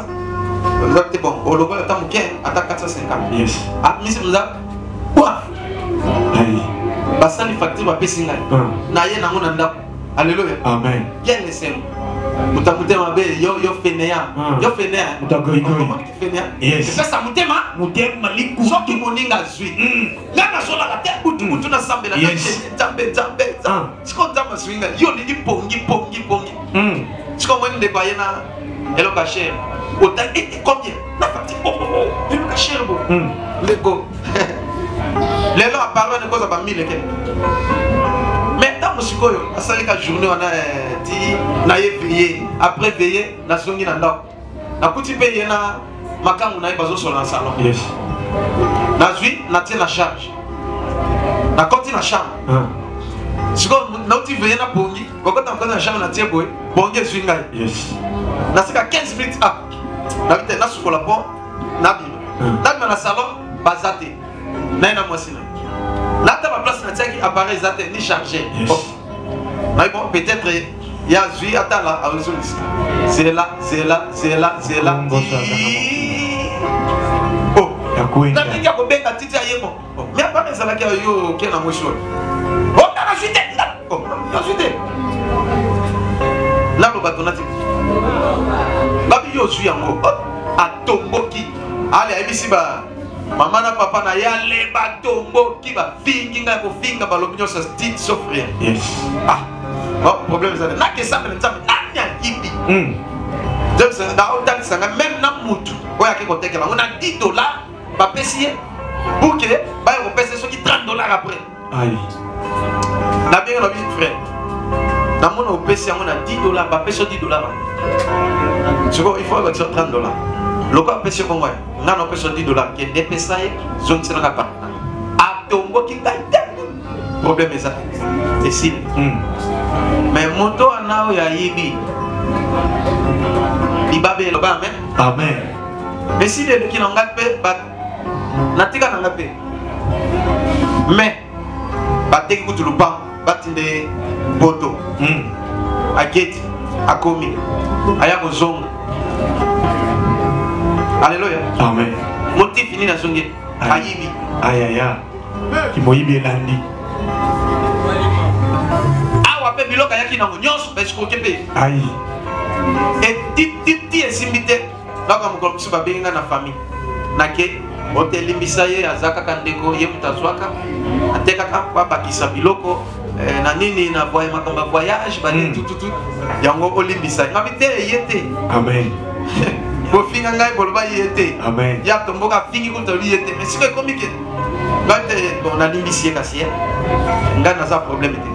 C'est bon. Au logo ta muke ata 450. Yes. Ah misi mza. Quoi? Aïe. Basali facture ba pesinga. Na ye na ngona ndako. Alléluia. Amen. Bien laissé. Mutamutema be yo fenea. Yo fenea. Fenea. Yes. C'est ça mutema. Mutema liku. Soki moninga zui. Là na sola la tête butu na sambela na tambe. Siko tamba swinga. Yo ni pongi. Siko mwende de bayena. Elo cacher. Ota et combien? Na fati. Elo cacher bo. Lego. Lelo apparent ne cause pas 1000 et mais dans mon sikoyo, à la journée on a dit na veillé, après veillé, na songi na ndako. Na kuti payer na makangu na bazo sur le salon. Yes. Na zui na tient la charge. Na konti na chambre. Siko na uti veillé na pongi, kokota mkono na chambre na tie boy, bonge zui ngai. Yes. Na sika 15 minutes ah. Na vite na sukola po na bi. Na salon bazate. Na ina mwasina. Là, tu as ma place, tu as appareil ni chargé. Mais bon, peut-être il y a Zui, attends là, c'est là. Oh, na mingi ya kobenga titi ya yemo mais apa ezalaki yo ke na mwisho oh na suite oh na suite là le bateau nati babi yo su yango atomboki ale ayebisi ba mama na papa na yale batomboki ba fingi nga ko finga ba lobinyo sa dit souffrir yes ah oh problème ça na ke ça nzambe nanya kibi donc ça da autant ça même na mutu oya ke ko tekela on a $10 ba pesier pour que ba ko pese so ki $30 après aïe na bien na bien frère na mon opesi on a $10 ba pese $10 tu vois il faut avoir $30 le quoi pese ko ngwa na no pese $10 ke dépesa ye zone sera ka pa atombo ki kaita problème ça c'est si mais moto anao ya yibi libabe lo ba amen amen mais si les qui n'ont pas fait natika n'ont pas fait mais batek kutu lupa batinde boto ageti akomi ayako zonga alléluia amen motif fini na zonge ayibi ayaya ki moyibi elandi awa pe biloka yaki na nyonso parce que kepe ayi et titi esimbite naka mukolo biso babenga na famille nake otelimbisa ye azaka kandeko ye mutazwaka atekaka babakisa biloko na nini na voyage makamba voyage bale tututu yango olimbisa ngabi te yete amen bo finga ngai boloba yete amen ya tomboka fingi kutoli yete mais siko komike bate bon alimbisi kasi nga na za problème te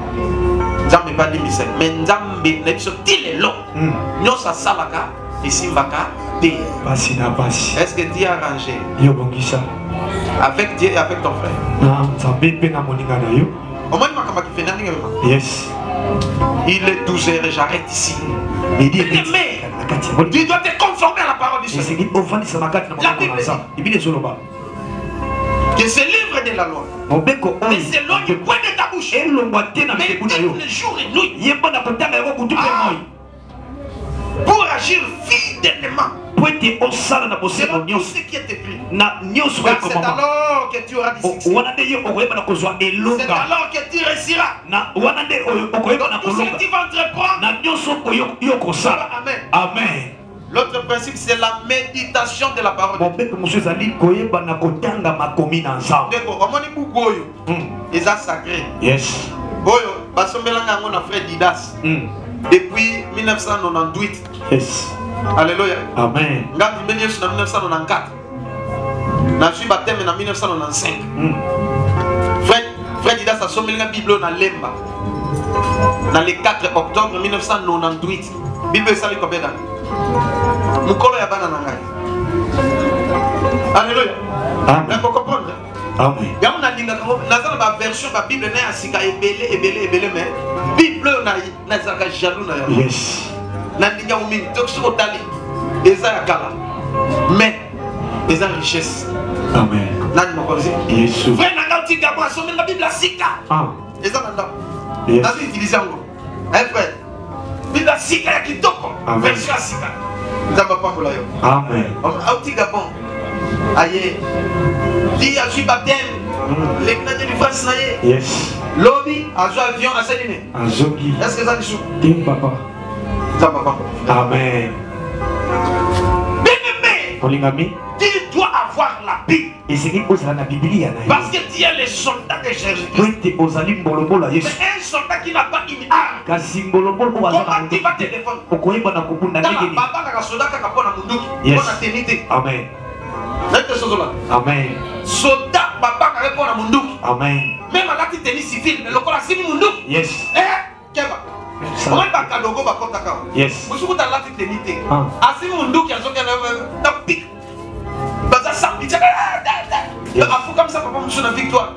nzambe pa limbisa mais nzambe na biso tilelo nyosa salaka isimbaka de basi na basi est-ce que Dieu a arrangé yo bongisa avec Dieu et avec ton frère non nzambe pe na moninga na yo omoni makamba ki fena ndenge ma yes il est 12h et j'arrête ici mais Dieu tu dois te conformer à la parole du Seigneur la Bible que ce livre de la loi mais c'est l'eau du point de ta bouche mais le jour et nuit pour agir fidèlement c'est tout ce qui est écrit c'est alors que tu auras dit succès c'est alors que tu réussiras dans tout ce que tu vas entreprendre amen amen. L'autre principe, c'est la méditation de la parole de Dieu. Ils sont sacrés. Yes. Boyo, basombelanga ngona frère Didas. Depuis 1998. Yes. Alléluia. Amen. Ngam di Yesu na 1994. Na suis baptême en 1995. Frère Didas a sommé la Bible na Lemba. Dans le 4 octobre 1998. Bible sali combien d'années? Mukolo ya bana nangai. Alléluia. Amen. Vous comprenez? Amen. Ya mona linga ko nazala ba version ba Bible na asika ebele mais Bible na zaka jaloux na ya. Yes. Na linga mo mingi donc so tali eza ya kala. Mais eza richesse. Amen. Nani mo kozi? Yesu. Frère na ngauti gabo so na Bible asika. Ah. Eza nanda. Yes. Nazi utiliser ngo. Eh frère. Bible asika ya kitoko. Version asika. Amen. Auti Gabon. Aïe. Dis à suis baptême. Les Canadiens du France naïe. Yes. Lobby, à jouer avion à Saline. À Zogi. Est-ce que ça dit chou? Tim papa. Ça papa. Amen. Bien-aimé. Polygamy. Tu dois avoir la Bible. Et c'est qu'il pose la Bible. Parce que tu es le soldat de Jésus-Christ. Mais un soldat qui n'a pas une arme. Comment tu vas te défendre? Yes. Amen. Amen. Soldat, papa, répond à Munduki. Amen. Même à la petite tenue civile, mais le corps a signé Munduki. Yes. Eh, Keba. Comment va Kadogo va compter ça? Yes. Vous savez, la petite tenue. Ah, si Munduki a joué dans le pic. Dans un samedi, tu as fou comme ça, papa, je suis dans la victoire.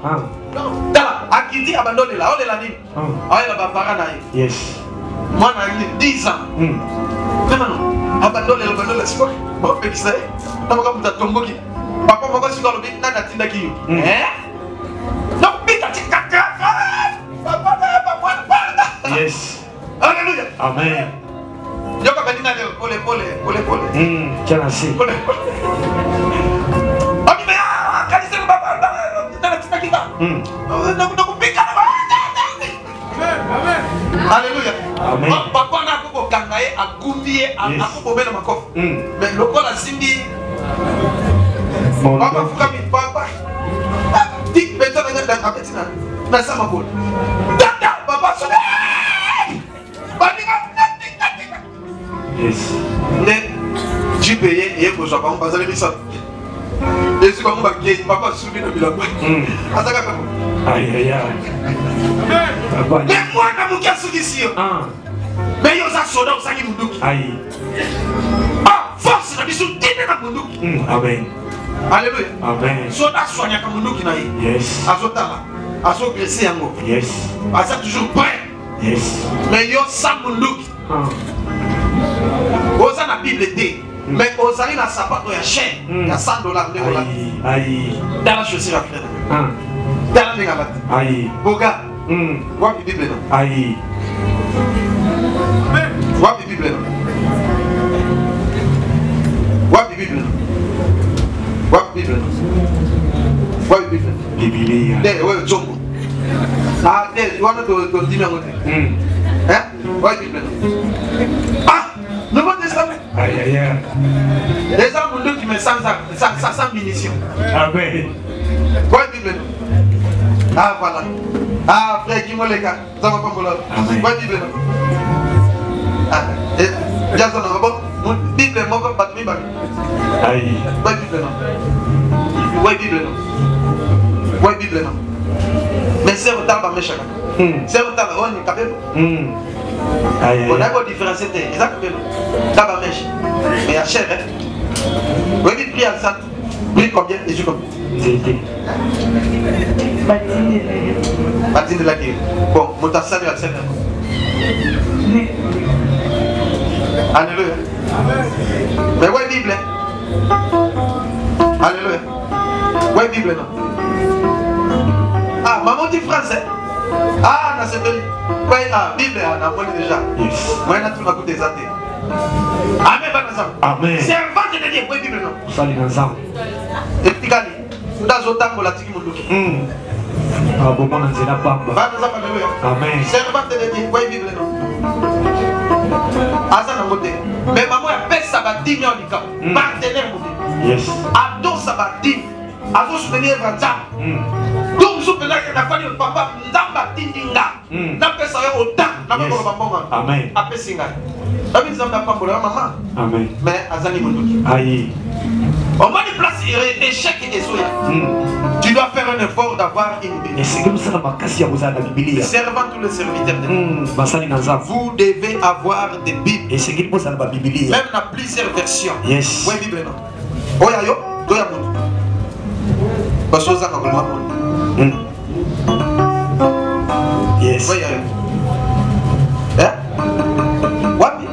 Non. Tala, à qui dit abandonner là, on est là, ah, il a pas yes. Moi, j'ai 10 ans. Maintenant, abandonne le sport. Bon, mais qui c'est? T'as pas comme tombeau qui. Papa, moi, je suis dans le but, n'a tinda qui. Non, pita, tu papa, yes. Alléluia. Amen. Yoka Badina, pole. Tiens, assez. Alléluia. Papa n'a pas kangaye à goumier à couper dans ma coffre. Mais le col a simbi. Papa fukami papa. Tic beto na dans apetina. Na sama bol. Tata papa sobe. Baninga. Yes. Ne tu payes et pour ça pas passer les missions. Et c'est comme papa soubi na bilamba. Azaka comme. Aïe aïe aïe. Mais moi, je ne suis pas ici. Mais il y a des soldats qui sont venus. Ah, force, je suis venu. Amen. Alléluia. Amen. Soldats soignent comme nous qui n'ont. Yes. Azotala. Azogressé yango. Yes. Azat toujours prêt. Yes. Mais il y a 100 mounouk. Osa la Bible était. Mais osa la sabat il y a cher. Il y a $100. Aïe. Dans la chaussure à frère. Dans la négalate. Aïe. Boga. Wapi Bible non? Aïe. Wapi Bible non? Wapi Bible non? Wapi Bible non? Wapi Bible? Bible. Deh, ouais, Jongo. Ah, deh, tu vas nous dire un côté. Hein? Wapi Bible non? Ah, Nouveau Testament. Aïe aïe aïe. Les hommes qui me sans munitions. Amen. Wapi Bible non? Ah voilà. Ah frère qui m'a les gars, ça va pas me l'autre. Quoi Bible non? Ah, déjà ça non bon. Bible moi comme battu babi. Aïe. Quoi Bible non? Quoi Bible non? Quoi Bible non? Mais c'est au temps pas méchant. C'est au temps on est capable. Aïe. On a quoi différencier c'est exactement. D'abord méchant. Mais à cher hein. Oui Bible prie à ça. Prie combien et je combien? Batine de la guerre. Bon, mon tassal est à 7 ans. Alléluia. Mais ouais, Bible. Alléluia. Ouais, Bible, non. Ah, maman dit français. Ah, dans cette ville. Ouais, ah, Bible, on a volé déjà. Moi, on a tout le coup des athées. Amen, bon ensemble. Amen. C'est un vent de Dieu. Ouais, Bible, non. Salut ensemble. Et petit gars, dans autant la tiki moudouki. Ah bon, on a dit la pamba. Amen. Servante de Dieu, ouais Bible non. Asa na moté. Mais maman a fait ça va 10 millions de cas. Partenaire moté. Yes. Ado ça va 10. Azo soutenir Vanza. Donc soutenir que la famille papa ndamba tindinga. N'a fait ça autant. N'a pas pour maman. Amen. Après singa. David Zamba pas pour la maman. Amen. Mais Azani moudouki. Aïe. On va des places échec et soya. Tu dois faire un effort d'avoir une Bible. Servant tous les serviteurs de Dieu. Vous devez avoir des Bibles. Même dans plusieurs versions. Yes. Oui, Bible non. Oya yo, doya moto. Parce que ça n'a yes. Oya yo. Hein? Wapi?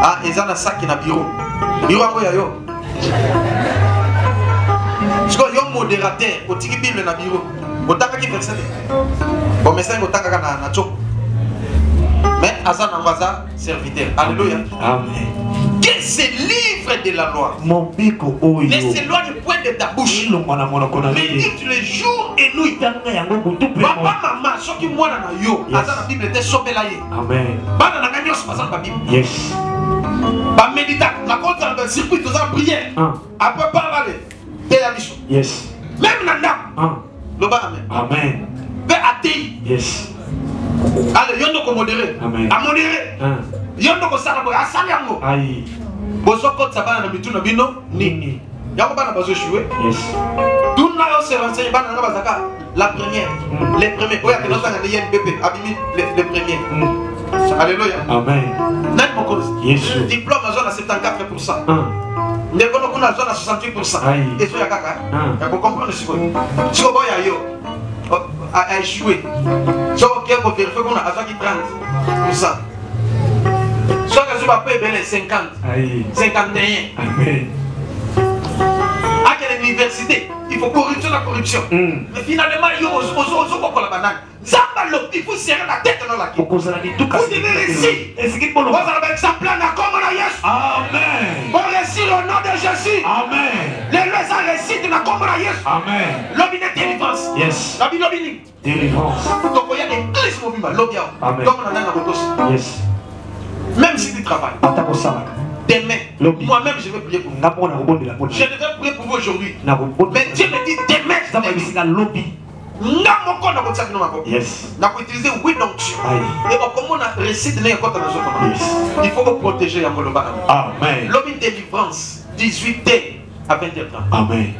Ah, ils ont un sac dans le bureau. Bureau yo. Parce que yo modérateur, au tiki Bible na bureau. Otaka ki verset. Bon message otaka na chok. Mais azan ambaza serviteur. Alléluia. Amen. Que ce livre de la loi. Mon biko oyo. Ne s'éloigne point de ta bouche. Médite les jours et nuit. Papa maman, ce qui moi na yo, azan la Bible te sobela ye. Amen. Bana na ganyo se bazan la Bible. Yes. Ba méditer, la compte dans le circuit de la prière. Après parler. Yes. Même nanda. Le bas amen. Amen. Be athée. Yes. Allez, yondo ko modéré. Amen. A modéré. Yondo ko sala ko asali yango. Aïe. Bozo ko tsabana na mituna bino nini. Yako bana bazo jouer. Yes. Tout na yo se renseigner bana na bazaka la première. Les premiers. Oya que notre ngani yen bébé abimi les premiers. Alléluia. Amen. Net mon cause. Yes. Diplôme à 74%. Nous avons à 68%. Et ça, il y a caca. Il faut comprendre ce que si on voit yo a échoué. Si on vient pour vérifier qu'on a 30%. Soit que je vais payer 50, 51. Amen. À quelle université? Il faut corruption la corruption. Mais finalement, il y a la banane. Il faut serrer la tête dans la gueule. Vous devez réussir. Vous avez exemplaire comme la Yes. Amen. On réussit au nom de Jésus. Amen. Les lois ont réussi. réussite na kombo na Yesu. Amen. Lobi na délivrance. Yes. Lobi ni. Délivrance. Donc il y a des églises mobile lobi. Amen. Donc on a na botos. Yes. Même si tu travailles. Atako salaka. Demain, moi-même je vais prier pour vous. Je devais prier pour vous aujourd'hui. Mais Dieu me dit demain. Yes. Utiliser oui donc et comment on a réussi de il faut protéger Yamoloba. Amen. L'homme délivrance 18h à 20h30. Amen.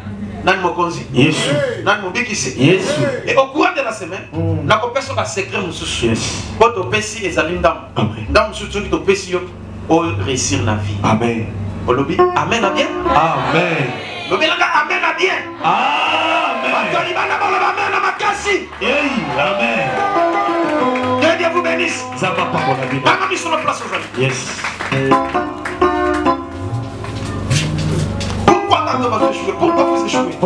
Nan mokonzi. Yes. Nan mobikisi. Yes. Et au cours de la semaine, na ko personne va secret mususu. Yes. Quand on pesi ezali ndam. Amen. Ndam mususu ki to pesi yo pour réussir la vie. Amen. Olobi amen à bien. Amen. Lobi langa amen à bien. Amen. Batoli bana bala amen à makasi. Amen. Que Dieu vous bénisse. Ça va pas pour la vie. Maman mis sur la place aux amis. Yes. Pourquoi vous échouez? Pourquoi vous échouez?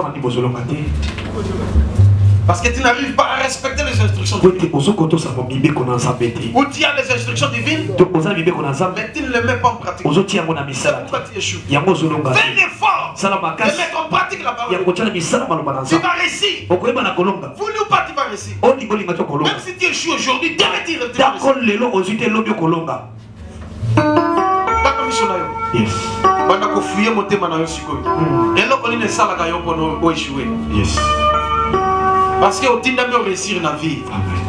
Parce que tu n'arrives pas à respecter les instructions divines. Ou tu as les instructions divines, mais tu ne les mets pas en pratique. C'est pourquoi tu échoues. Fais l'effort de mettre en pratique la parole. Tu vas réussir. Voulu ou pas, tu vas réussir. Même si tu échoues aujourd'hui, demain tu réussir. Yes. Banda ko fuye motema na yo sikoyo. Eloko ni nesala ka yo pono o échouer. Yes. Parce que otinda mi réussir na vie. Amen.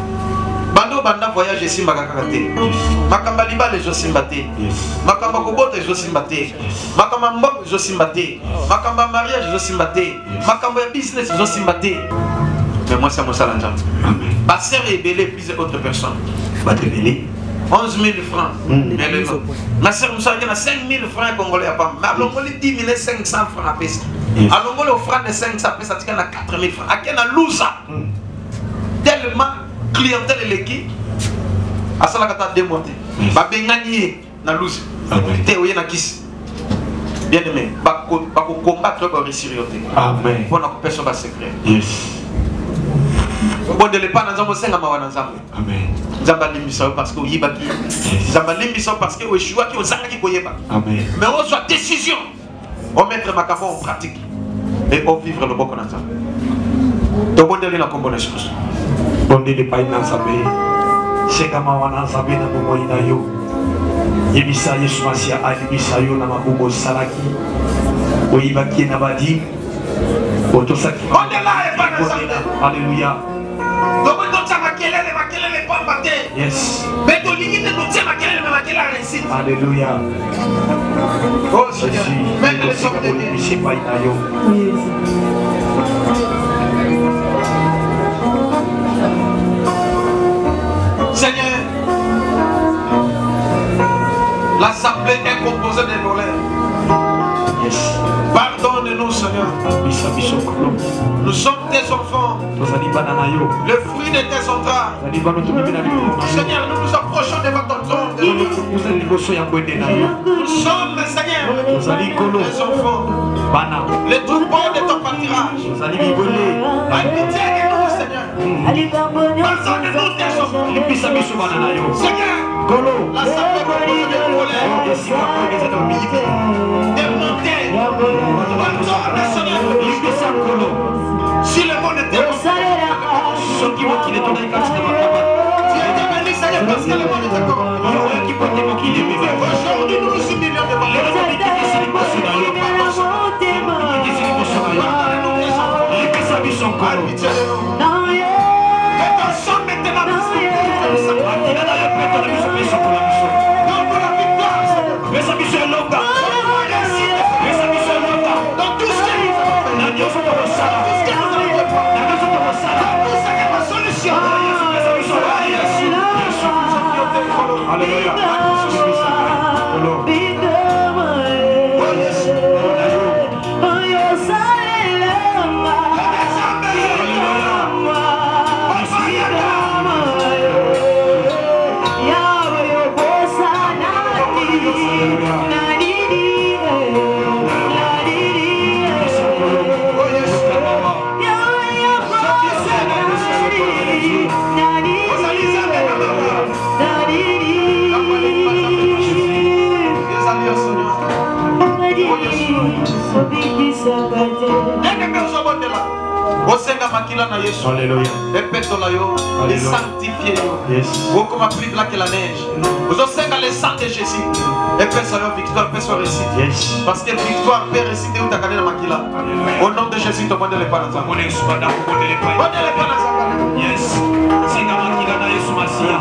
Banda voyage simba kaka te. Makamba libale zo simba te. Yes. Makamba kobota zo simba te. Makamba mboko zo simba te. Makamba mariage zo simba te. Makamba business zo simba te. Mais moi c'est mon salanjant. Amen. Ma sœur est belée plusieurs autres personnes. Pas te belée. 11 000 francs. Ma soeur me dit 5 000 francs congolais. Mais à l'ongolais 10 500 francs à pèse. À l'ongolais au franc de 500 pèse, ça tient à 4 000 francs. À quel à Louza. Tellement clientèle est l'équipe. À ça, là, tu as démonté. Bah, ben gagné na Louza. T'es où y a qui? Bien aimé. Bah, combattre pour réussir. Amen. Pour notre personne va secret. Yes. Bon, de l'épargne, nous avons 5 ans. Amen. Zamba limbisa parce que yibaki. Zamba limbisa parce que Yeshua qui osanga qui koyeba. Amen. Mais on soit décision. On mettre ma camo en pratique et on vivre le bon qu'on a. Donc on donne la combinaison. On dit les païens ensemble. C'est comme on a ensemble dans le moyen d'ailleurs. Yebisa Yeshua sia alibisa yo na mabugo salaki. Oyibaki na badi. Otosaki. On est là et pas ensemble. Alléluia. Donc on tient ma kelele pas battre. Yes. Mais ton ligne nous tient ma kelele réussite. Alléluia. Oh Seigneur. Même les hommes de Dieu. Seigneur, l'assemblée est composée de voleurs. Yes. Pardonne-nous, Seigneur. Nous sommes tes enfants. Le fruit de tes entrailles. Seigneur, nous nous approchons devant ton trône. Nous sommes, Seigneur, les enfants. Les troupeaux de ton pâturage. Aie pitié de nous, Seigneur. Pardonne-nous tes enfants. Seigneur, l'assemblée composée de voleurs. Pardonne, Seigneur. Si le monde était bon, tu étais béni, Seigneur, parce que le monde était corrompu. Aujourd'hui, nous nous humilions devant Alléluia. Alléluia. Et sanctifier. Vous comme plus blanc que la neige. Vous aussi le sang de Jésus. Et paix sur victoire, paix sur récit. Parce que victoire peut réciter où tu as gagné la maquilla. Au nom de Jésus, tu montes les pas dans ta yes. C'est la maquilla na Yesu Masia.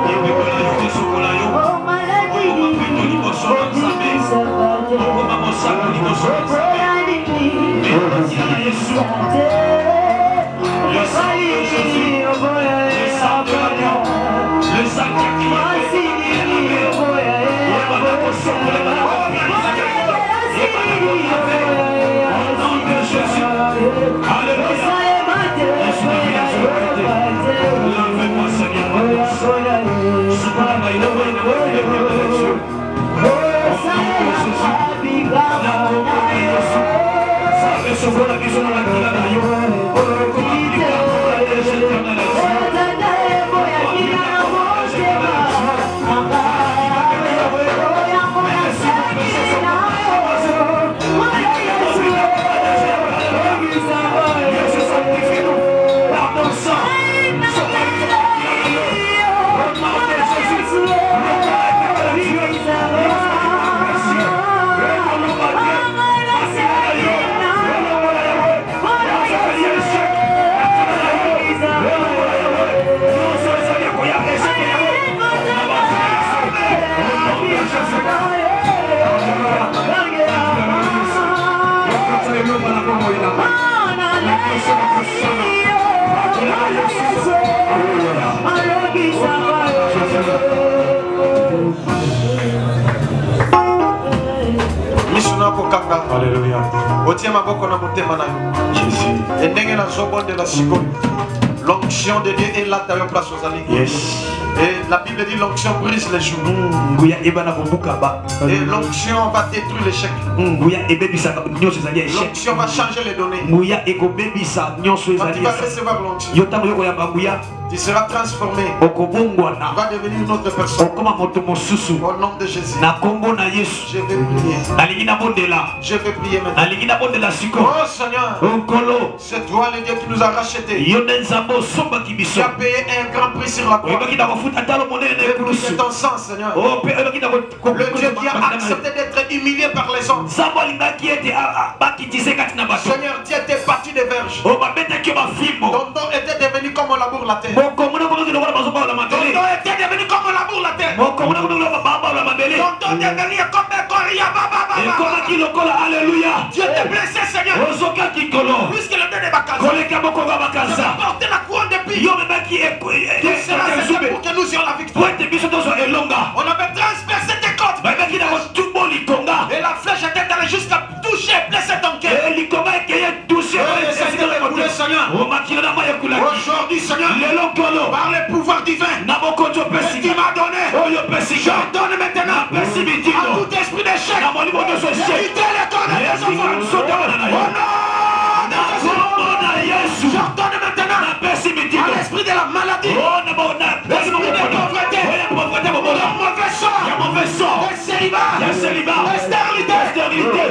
Et vous voulez le sokola yo. Vous m'appelez le bosso de Sabé. Vous m'appelez le bosso de Sabé. Mais la maquilla na Yesu. Le sang de Jésus. Le sang de l'agneau. Le sang qui a crié. Alléluia. L'onction de Dieu est là, ta place aux alliés. Yes. Et la Bible dit l'onction brise les joues. Et l'onction va détruire l'échec. L'onction va changer les données. Quand tu vas recevoir l'onction, tu seras transformé. Tu vas devenir une autre personne. Au nom de Jésus. Je vais prier. Je vais prier maintenant. Oh Seigneur, c'est toi le Dieu qui nous a rachetés. Tu as payé un grand prix sur la croix. C'est ton sang, Seigneur. Le Dieu qui a accepté d'être humilié par les hommes. Seigneur, tu étais parti des verges. Ton dos était devenu comme on laboure la terre. Ton dos était devenu comme on laboure la terre. Ton dos est devenu comme un coriace. Alléluia. Dieu te blessé, Seigneur. Puisque le dé n'est pas cassé. Tu vas porter la couronne d'épines. Tu seras Seigneur pour que nous ayons la victoire. On avait transpercé tes côtes. Et la flèche était allée jusqu'à toucher et blesser ton cœur. Aujourd'hui, Seigneur, par le pouvoir divin, tu m'as donné, je donne maintenant à tout esprit d'échec. Quittez les corps des enfants. Au nom de Jésus, je donne maintenant à l'esprit de la maladie, l'esprit de pauvreté, le mauvais sort, le célibat, la stérilité.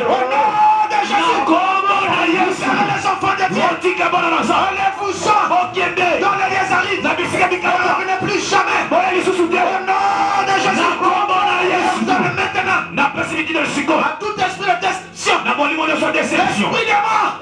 Au nom de Jésus, les enfants de Dieu, enlève-vous-en dans les liens arides. Ne revenez plus jamais. Au nom de Jésus, je donne maintenant à tout esprit de destruction, l'esprit des morts,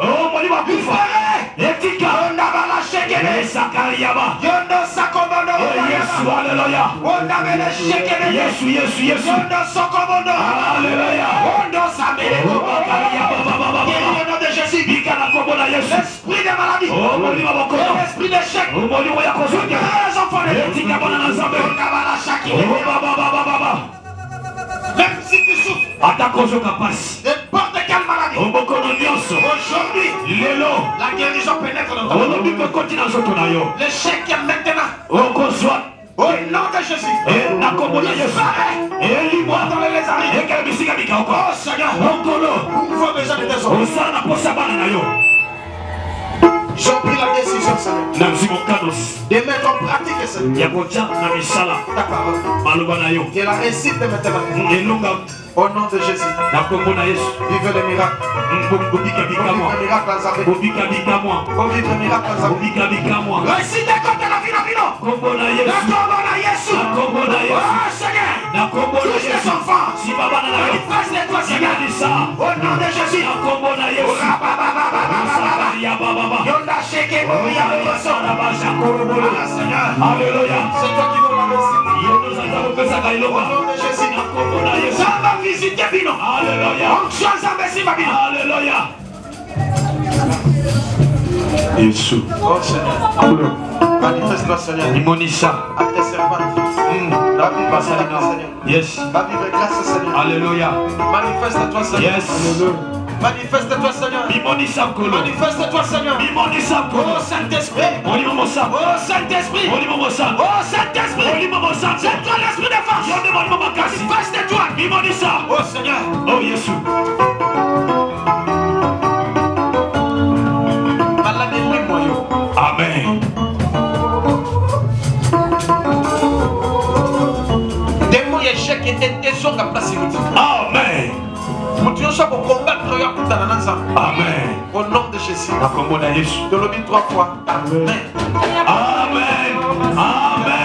l'esprit des maladies, l'esprit d'échec, les enfants même si tu souffres n'importe quelle maladie, aujourd'hui, la guérison pénètre dans ton corps. L'échec est maintenant. Au nom de Jésus, lis-moi dans les lézards. Oh Seigneur, ouvre besoin de tes hommes. J'ai pris la décision, Seigneur, de mettre en pratique, Seigneur, ta parole. Et la récite de maintenant. Au nom de Jésus. Vivez le miracle. Vivez le miracle à Zambé. Vivez le miracle à Zambé. Récitez contre la vie de tous les enfants. Manifeste-toi, Seigneur. Au nom de Jésus. Alléluia. C'est toi qui nous l'as laissé. Au nom de Jésus. Ça va visiter Bino. Alléluia. Alléluia. Jésus. Oh Seigneur. Manifeste-toi, Seigneur. Imonisa. À tes servantes. Va vivre, Seigneur. Yes. Va vivre grâce, Seigneur. Alléluia. Manifeste-toi, Seigneur. Yes. Manifeste-toi, Seigneur. Manifeste-toi, Seigneur. Oh Saint-Esprit. Oh Saint-Esprit. Oh Saint-Esprit. C'est toi l'esprit de force. Manifeste-toi. Oh Seigneur. Oh Jésus. Amen. Démon échec et zonga place inutile. Amen. Amen. Au nom de Jésus. De l'objet 3 fois. Amen. Amen. Amen.